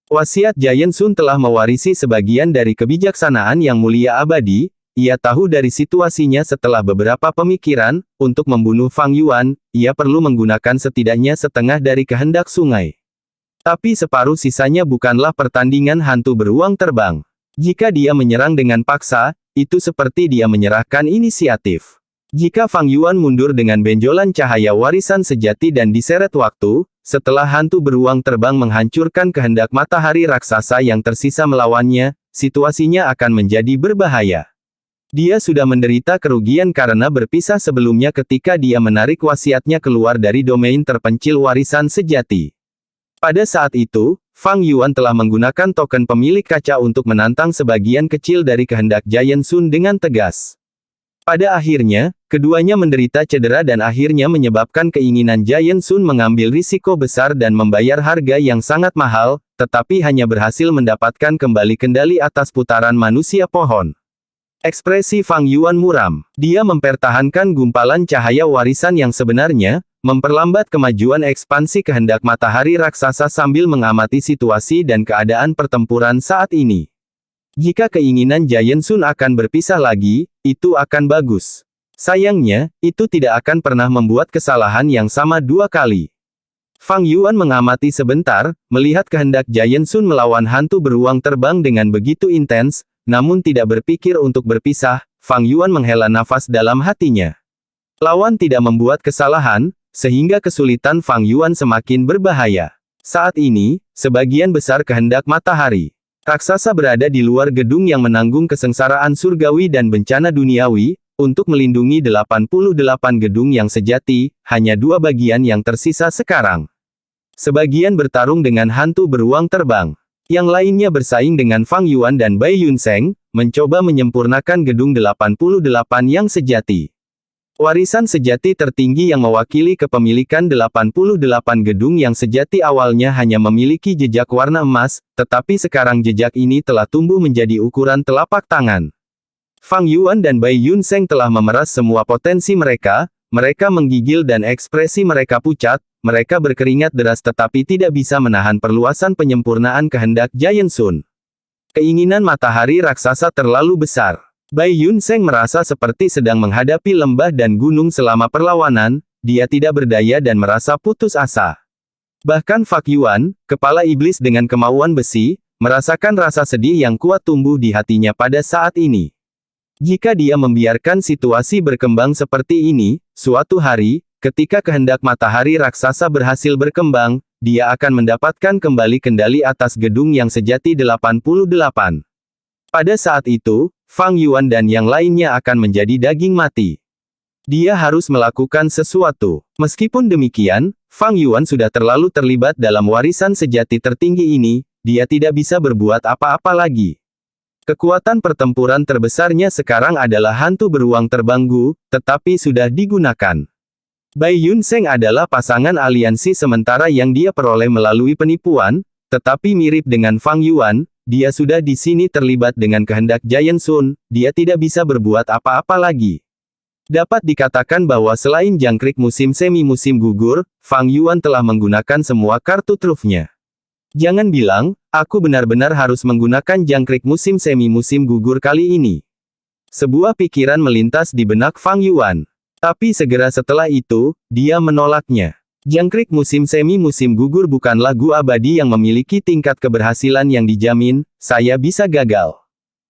[SPEAKER 1] Wasiat Giant Sun telah mewarisi sebagian dari kebijaksanaan yang mulia abadi. Ia tahu dari situasinya setelah beberapa pemikiran, untuk membunuh Fang Yuan, ia perlu menggunakan setidaknya setengah dari kehendak sungai. Tapi separuh sisanya bukanlah pertandingan hantu beruang terbang. Jika dia menyerang dengan paksa, itu seperti dia menyerahkan inisiatif. Jika Fang Yuan mundur dengan benjolan cahaya warisan sejati dan diseret waktu, setelah hantu beruang terbang menghancurkan kehendak matahari raksasa yang tersisa melawannya, situasinya akan menjadi berbahaya. Dia sudah menderita kerugian karena berpisah sebelumnya ketika dia menarik wasiatnya keluar dari domain terpencil warisan sejati. Pada saat itu, Fang Yuan telah menggunakan token pemilik kaca untuk menantang sebagian kecil dari kehendak Giant Sun dengan tegas. Pada akhirnya, keduanya menderita cedera dan akhirnya menyebabkan keinginan Giant Sun mengambil risiko besar dan membayar harga yang sangat mahal, tetapi hanya berhasil mendapatkan kembali kendali atas putaran manusia pohon. Ekspresi Fang Yuan muram. Dia mempertahankan gumpalan cahaya warisan yang sebenarnya, memperlambat kemajuan ekspansi kehendak matahari raksasa sambil mengamati situasi dan keadaan pertempuran saat ini. Jika keinginan Giant Sun akan berpisah lagi, itu akan bagus. Sayangnya, itu tidak akan pernah membuat kesalahan yang sama dua kali. Fang Yuan mengamati sebentar, melihat kehendak Giant Sun melawan hantu beruang terbang dengan begitu intens, namun tidak berpikir untuk berpisah. Fang Yuan menghela nafas dalam hatinya. Lawan tidak membuat kesalahan, sehingga kesulitan Fang Yuan semakin berbahaya. Saat ini, sebagian besar kehendak matahari raksasa berada di luar gedung yang menanggung kesengsaraan surgawi dan bencana duniawi, untuk melindungi 88 gedung yang sejati, hanya dua bagian yang tersisa sekarang. Sebagian bertarung dengan hantu beruang terbang. Yang lainnya bersaing dengan Fang Yuan dan Bai Yunseng, mencoba menyempurnakan gedung 88 yang sejati. Warisan sejati tertinggi yang mewakili kepemilikan 88 gedung yang sejati awalnya hanya memiliki jejak warna emas, tetapi sekarang jejak ini telah tumbuh menjadi ukuran telapak tangan. Fang Yuan dan Bai Yunseng telah memeras semua potensi mereka menggigil dan ekspresi mereka pucat, mereka berkeringat deras tetapi tidak bisa menahan perluasan penyempurnaan kehendak Giant Sun. Keinginan matahari raksasa terlalu besar. Bai Yunseng merasa seperti sedang menghadapi lembah dan gunung selama perlawanan, dia tidak berdaya dan merasa putus asa. Bahkan Fang Yuan, kepala iblis dengan kemauan besi, merasakan rasa sedih yang kuat tumbuh di hatinya pada saat ini. Jika dia membiarkan situasi berkembang seperti ini, suatu hari, ketika kehendak matahari raksasa berhasil berkembang, dia akan mendapatkan kembali kendali atas gedung yang sejati 88. Pada saat itu, Fang Yuan dan yang lainnya akan menjadi daging mati. Dia harus melakukan sesuatu. Meskipun demikian, Fang Yuan sudah terlalu terlibat dalam warisan sejati tertinggi ini, dia tidak bisa berbuat apa-apa lagi. Kekuatan pertempuran terbesarnya sekarang adalah hantu beruang terbang Gu, tetapi sudah digunakan. Bai Yunseng adalah pasangan aliansi sementara yang dia peroleh melalui penipuan, tetapi mirip dengan Fang Yuan, dia sudah di sini terlibat dengan kehendak Giant Sun, dia tidak bisa berbuat apa-apa lagi. Dapat dikatakan bahwa selain jangkrik musim semi musim gugur, Fang Yuan telah menggunakan semua kartu trufnya. Jangan bilang, aku benar-benar harus menggunakan jangkrik musim semi musim gugur kali ini. Sebuah pikiran melintas di benak Fang Yuan. Tapi segera setelah itu, dia menolaknya. Jangkrik musim semi musim gugur bukanlah gua abadi yang memiliki tingkat keberhasilan yang dijamin, saya bisa gagal.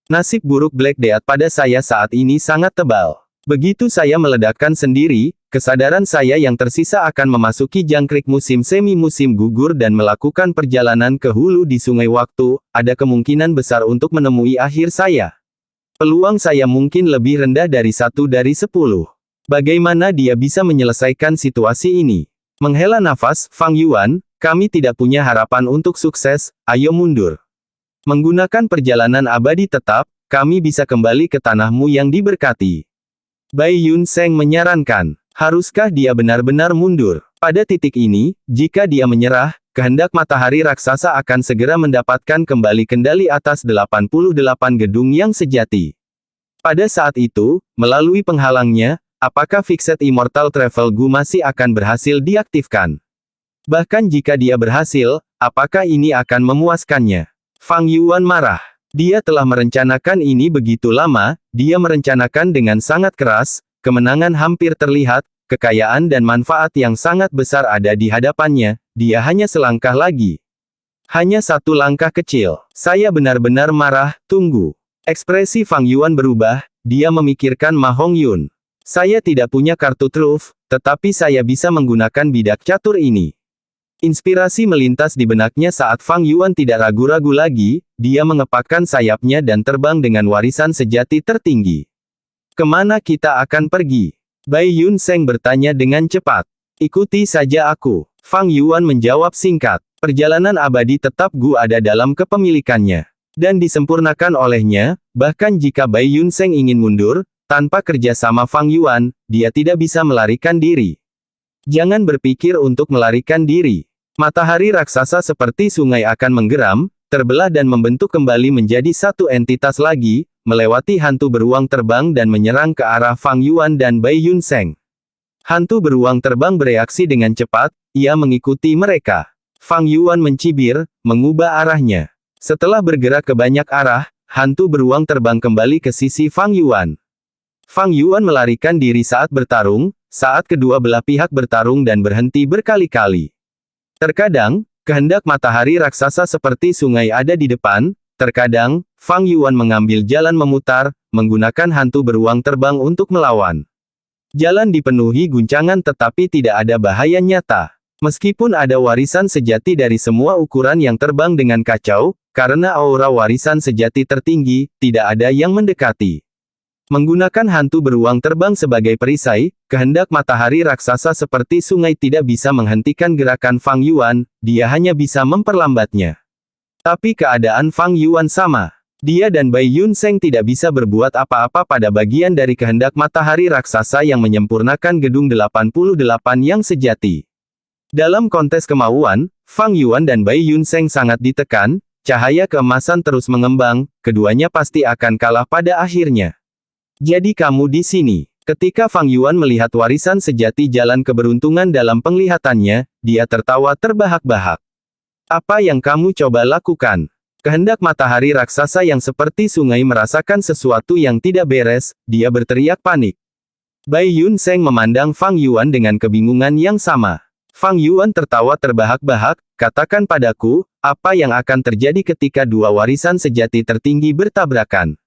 [SPEAKER 1] Nasib buruk Black Death pada saya saat ini sangat tebal. Begitu saya meledakkan sendiri, kesadaran saya yang tersisa akan memasuki jangkrik musim semi musim gugur dan melakukan perjalanan ke hulu di sungai waktu, ada kemungkinan besar untuk menemui akhir saya. Peluang saya mungkin lebih rendah dari 1 dari 10. Bagaimana dia bisa menyelesaikan situasi ini? Menghela nafas, Fang Yuan, kami tidak punya harapan untuk sukses, ayo mundur. Menggunakan perjalanan abadi tetap, kami bisa kembali ke tanahmu yang diberkati. Bai Yun Seng menyarankan, haruskah dia benar-benar mundur? Pada titik ini, jika dia menyerah, kehendak matahari raksasa akan segera mendapatkan kembali kendali atas 88 gedung yang sejati. Pada saat itu, melalui penghalangnya, apakah Fixed Immortal Travel Gu masih akan berhasil diaktifkan? Bahkan jika dia berhasil, apakah ini akan memuaskannya? Fang Yuan marah. Dia telah merencanakan ini begitu lama, dia merencanakan dengan sangat keras, kemenangan hampir terlihat, kekayaan dan manfaat yang sangat besar ada di hadapannya, dia hanya selangkah lagi. Hanya satu langkah kecil. Saya benar-benar marah, tunggu. Ekspresi Fang Yuan berubah, dia memikirkan Ma Hongyun. Saya tidak punya kartu truf, tetapi saya bisa menggunakan bidak catur ini. Inspirasi melintas di benaknya saat Fang Yuan tidak ragu-ragu lagi, dia mengepakkan sayapnya dan terbang dengan warisan sejati tertinggi. Kemana kita akan pergi? Bai Yun Seng bertanya dengan cepat. Ikuti saja aku. Fang Yuan menjawab singkat. Perjalanan abadi tetap Gu ada dalam kepemilikannya. Dan disempurnakan olehnya, bahkan jika Bai Yun Seng ingin mundur, tanpa kerjasama Fang Yuan, dia tidak bisa melarikan diri. Jangan berpikir untuk melarikan diri. Matahari raksasa seperti sungai akan menggeram, terbelah dan membentuk kembali menjadi satu entitas lagi, melewati hantu beruang terbang dan menyerang ke arah Fang Yuan dan Bai Yun Seng. Hantu beruang terbang bereaksi dengan cepat, ia mengikuti mereka. Fang Yuan mencibir, mengubah arahnya. Setelah bergerak ke banyak arah, hantu beruang terbang kembali ke sisi Fang Yuan. Fang Yuan melarikan diri saat bertarung, saat kedua belah pihak bertarung dan berhenti berkali-kali. Terkadang, kehendak matahari raksasa seperti sungai ada di depan, terkadang, Fang Yuan mengambil jalan memutar, menggunakan hantu beruang terbang untuk melawan. Jalan dipenuhi guncangan tetapi tidak ada bahaya nyata. Meskipun ada warisan sejati dari semua ukuran yang terbang dengan kacau, karena aura warisan sejati tertinggi, tidak ada yang mendekati. Menggunakan hantu beruang terbang sebagai perisai, kehendak matahari raksasa seperti sungai tidak bisa menghentikan gerakan Fang Yuan, dia hanya bisa memperlambatnya. Tapi keadaan Fang Yuan sama. Dia dan Bai Yun Seng tidak bisa berbuat apa-apa pada bagian dari kehendak matahari raksasa yang menyempurnakan gedung 88 yang sejati. Dalam kontes kemauan, Fang Yuan dan Bai Yun Seng sangat ditekan, cahaya keemasan terus mengembang, keduanya pasti akan kalah pada akhirnya. Jadi kamu di sini. Ketika Fang Yuan melihat warisan sejati jalan keberuntungan dalam penglihatannya, dia tertawa terbahak-bahak. Apa yang kamu coba lakukan? Kehendak matahari raksasa yang seperti sungai merasakan sesuatu yang tidak beres, dia berteriak panik. Bai Yun Seng memandang Fang Yuan dengan kebingungan yang sama. Fang Yuan tertawa terbahak-bahak, katakan padaku, apa yang akan terjadi ketika dua warisan sejati tertinggi bertabrakan?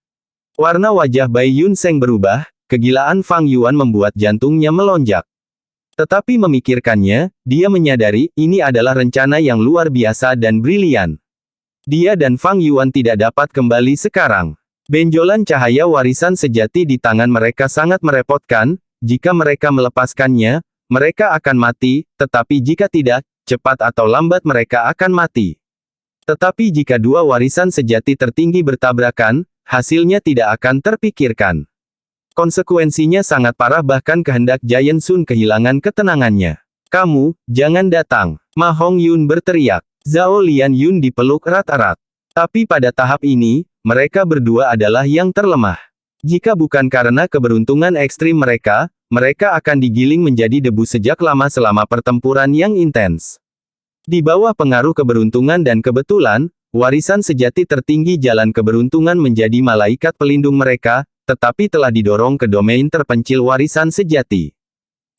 [SPEAKER 1] Warna wajah Bai Yun Seng berubah, kegilaan Fang Yuan membuat jantungnya melonjak. Tetapi memikirkannya, dia menyadari, ini adalah rencana yang luar biasa dan brilian. Dia dan Fang Yuan tidak dapat kembali sekarang. Benjolan cahaya warisan sejati di tangan mereka sangat merepotkan, jika mereka melepaskannya, mereka akan mati, tetapi jika tidak, cepat atau lambat mereka akan mati. Tetapi jika dua warisan sejati tertinggi bertabrakan, hasilnya tidak akan terpikirkan. Konsekuensinya sangat parah bahkan kehendak Giant Sun kehilangan ketenangannya. Kamu, jangan datang. Ma Hongyun berteriak. Zhao Lian Yun dipeluk erat-erat. Tapi pada tahap ini, mereka berdua adalah yang terlemah. Jika bukan karena keberuntungan ekstrim mereka, mereka akan digiling menjadi debu sejak lama selama pertempuran yang intens. Di bawah pengaruh keberuntungan dan kebetulan, warisan sejati tertinggi jalan keberuntungan menjadi malaikat pelindung mereka, tetapi telah didorong ke domain terpencil warisan sejati.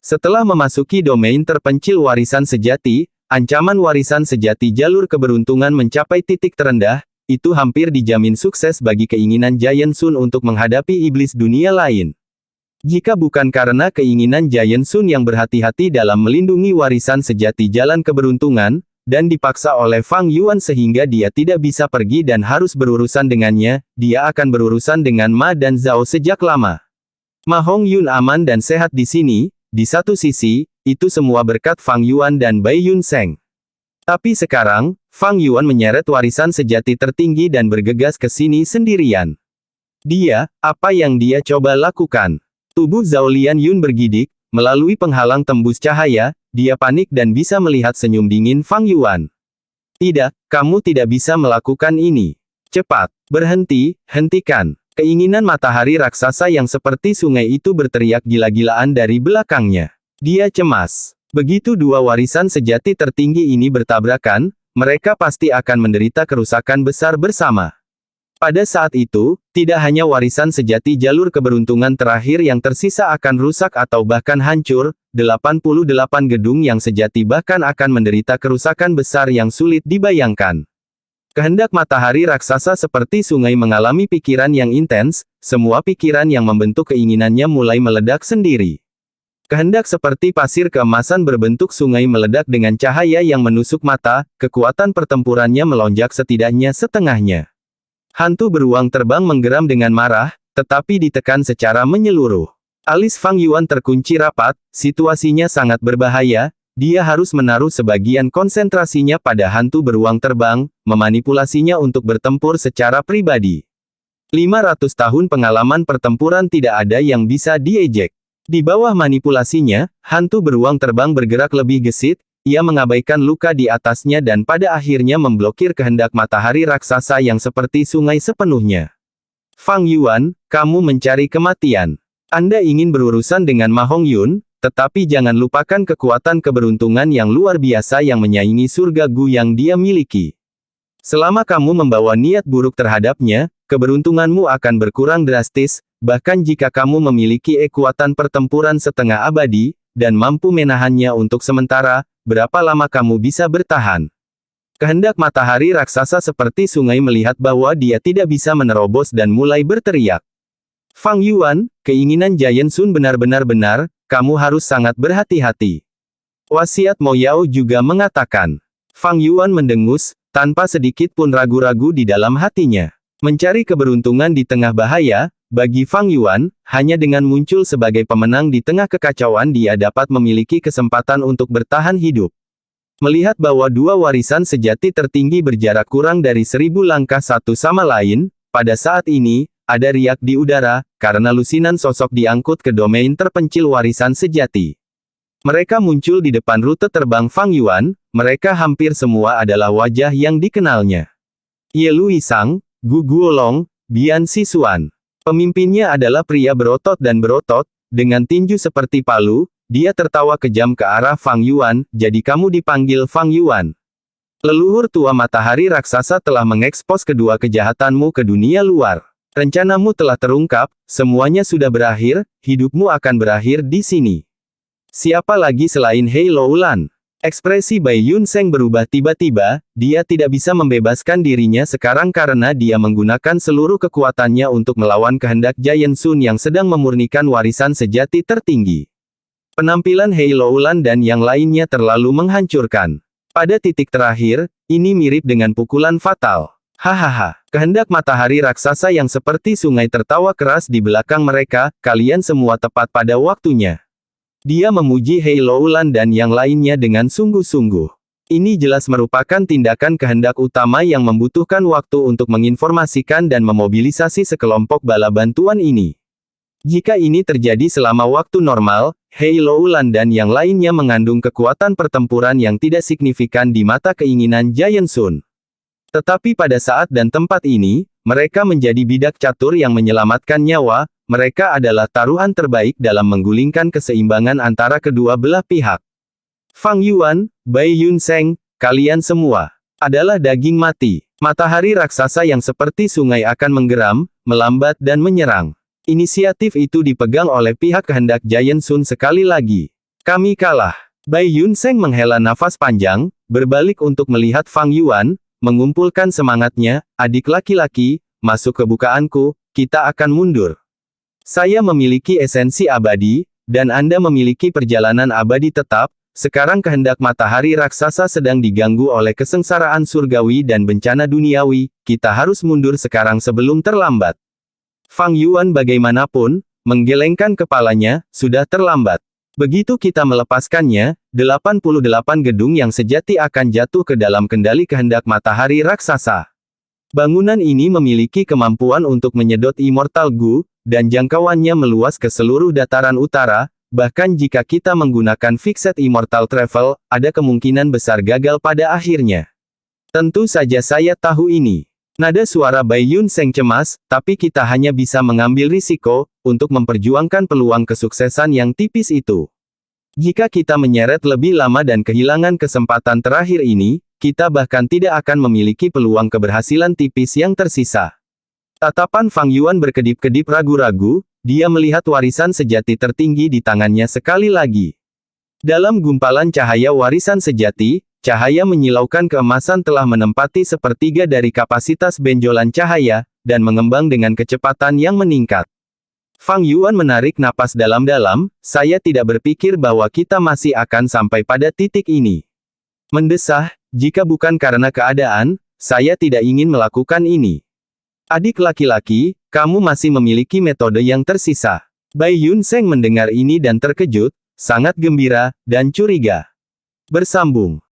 [SPEAKER 1] Setelah memasuki domain terpencil warisan sejati, ancaman warisan sejati jalur keberuntungan mencapai titik terendah, itu hampir dijamin sukses bagi keinginan Giant Sun untuk menghadapi iblis dunia lain. Jika bukan karena keinginan Giant Sun yang berhati-hati dalam melindungi warisan sejati jalan keberuntungan, dan dipaksa oleh Fang Yuan sehingga dia tidak bisa pergi dan harus berurusan dengannya, dia akan berurusan dengan Ma dan Zhao sejak lama. Ma Hongyun aman dan sehat di sini, di satu sisi, itu semua berkat Fang Yuan dan Bai Yun Seng. Tapi sekarang, Fang Yuan menyeret warisan sejati tertinggi dan bergegas ke sini sendirian. Apa yang dia coba lakukan? Tubuh Zhao Lian Yun bergidik, melalui penghalang tembus cahaya, dia panik dan bisa melihat senyum dingin Fang Yuan. Tidak, kamu tidak bisa melakukan ini. Cepat, berhenti, hentikan. Keinginan matahari raksasa yang seperti sungai itu berteriak gila-gilaan dari belakangnya. Dia cemas. Begitu dua warisan sejati tertinggi ini bertabrakan, mereka pasti akan menderita kerusakan besar bersama. Pada saat itu, tidak hanya warisan sejati jalur keberuntungan terakhir yang tersisa akan rusak atau bahkan hancur, 88 gedung yang sejati bahkan akan menderita kerusakan besar yang sulit dibayangkan. Kehendak matahari raksasa seperti sungai mengalami pikiran yang intens, semua pikiran yang membentuk keinginannya mulai meledak sendiri. Kehendak seperti pasir keemasan berbentuk sungai meledak dengan cahaya yang menusuk mata, kekuatan pertempurannya melonjak setidaknya setengahnya. Hantu beruang terbang menggeram dengan marah, tetapi ditekan secara menyeluruh. Alis Fang Yuan terkunci rapat, situasinya sangat berbahaya, dia harus menaruh sebagian konsentrasinya pada hantu beruang terbang, memanipulasinya untuk bertempur secara pribadi. 500 tahun pengalaman pertempuran tidak ada yang bisa diejek. Di bawah manipulasinya, hantu beruang terbang bergerak lebih gesit, ia mengabaikan luka di atasnya dan pada akhirnya memblokir kehendak matahari raksasa yang seperti sungai sepenuhnya. Fang Yuan, kamu mencari kematian. Anda ingin berurusan dengan Ma Hongyun, tetapi jangan lupakan kekuatan keberuntungan yang luar biasa yang menyaingi surga Gu yang dia miliki. Selama kamu membawa niat buruk terhadapnya, keberuntunganmu akan berkurang drastis, bahkan jika kamu memiliki kekuatan pertempuran setengah abadi, dan mampu menahannya untuk sementara, berapa lama kamu bisa bertahan? Kehendak matahari raksasa seperti sungai melihat bahwa dia tidak bisa menerobos dan mulai berteriak. Fang Yuan, keinginan Giant Sun benar-benar benar, kamu harus sangat berhati-hati. Wasiat Mo Yao juga mengatakan. Fang Yuan mendengus, tanpa sedikit pun ragu-ragu di dalam hatinya. Mencari keberuntungan di tengah bahaya, bagi Fang Yuan, hanya dengan muncul sebagai pemenang di tengah kekacauan dia dapat memiliki kesempatan untuk bertahan hidup. Melihat bahwa dua warisan sejati tertinggi berjarak kurang dari 1000 langkah satu sama lain, pada saat ini, ada riak di udara, karena lusinan sosok diangkut ke domain terpencil warisan sejati. Mereka muncul di depan rute terbang Fang Yuan, mereka hampir semua adalah wajah yang dikenalnya. Ye Luisang, Gu Guolong, Bian Sisuan. Pemimpinnya adalah pria berotot dan berotot, dengan tinju seperti palu, dia tertawa kejam ke arah Fang Yuan, jadi kamu dipanggil Fang Yuan. Leluhur tua matahari raksasa telah mengekspos kedua kejahatanmu ke dunia luar. Rencanamu telah terungkap, semuanya sudah berakhir, hidupmu akan berakhir di sini. Siapa lagi selain Hei Loulan? Ekspresi Bai Yun Seng berubah tiba-tiba, dia tidak bisa membebaskan dirinya sekarang karena dia menggunakan seluruh kekuatannya untuk melawan kehendak Giant Sun yang sedang memurnikan warisan sejati tertinggi. Penampilan Hei Loulan dan yang lainnya terlalu menghancurkan. Pada titik terakhir, ini mirip dengan pukulan fatal. Hahaha, kehendak matahari raksasa yang seperti sungai tertawa keras di belakang mereka, kalian semua tepat pada waktunya. Dia memuji Hei Loulan dan yang lainnya dengan sungguh-sungguh. Ini jelas merupakan tindakan kehendak utama yang membutuhkan waktu untuk menginformasikan dan memobilisasi sekelompok bala bantuan ini. Jika ini terjadi selama waktu normal, Hei Loulan dan yang lainnya mengandung kekuatan pertempuran yang tidak signifikan di mata keinginan Giant Sun. Tetapi pada saat dan tempat ini, mereka menjadi bidak catur yang menyelamatkan nyawa, mereka adalah taruhan terbaik dalam menggulingkan keseimbangan antara kedua belah pihak. Fang Yuan, Bai Yun Seng, kalian semua adalah daging mati. Matahari raksasa yang seperti sungai akan menggeram, melambat dan menyerang. Inisiatif itu dipegang oleh pihak kehendak Giant Sun sekali lagi. Kami kalah. Bai Yun Seng menghela nafas panjang, berbalik untuk melihat Fang Yuan, mengumpulkan semangatnya, adik laki-laki, masuk ke bukaanku, kita akan mundur. Saya memiliki esensi abadi, dan Anda memiliki perjalanan abadi tetap, sekarang kehendak matahari raksasa sedang diganggu oleh kesengsaraan surgawi dan bencana duniawi, kita harus mundur sekarang sebelum terlambat. Fang Yuan bagaimanapun, menggelengkan kepalanya, sudah terlambat. Begitu kita melepaskannya, 88 gedung yang sejati akan jatuh ke dalam kendali kehendak matahari raksasa. Bangunan ini memiliki kemampuan untuk menyedot Immortal Gu, dan jangkauannya meluas ke seluruh dataran utara, bahkan jika kita menggunakan Fixed Immortal Travel, ada kemungkinan besar gagal pada akhirnya. Tentu saja saya tahu ini. Nada suara Bai Yun Seng cemas, tapi kita hanya bisa mengambil risiko, untuk memperjuangkan peluang kesuksesan yang tipis itu. Jika kita menyeret lebih lama dan kehilangan kesempatan terakhir ini, kita bahkan tidak akan memiliki peluang keberhasilan tipis yang tersisa. Tatapan Fang Yuan berkedip-kedip ragu-ragu, dia melihat warisan sejati tertinggi di tangannya sekali lagi. Dalam gumpalan cahaya warisan sejati, cahaya menyilaukan keemasan telah menempati sepertiga dari kapasitas benjolan cahaya, dan mengembang dengan kecepatan yang meningkat. Fang Yuan menarik napas dalam-dalam, saya tidak berpikir bahwa kita masih akan sampai pada titik ini. Mendesah, jika bukan karena keadaan, saya tidak ingin melakukan ini. Adik laki-laki, kamu masih memiliki metode yang tersisa. Bai Yun Seng mendengar ini dan terkejut, sangat gembira, dan curiga. Bersambung.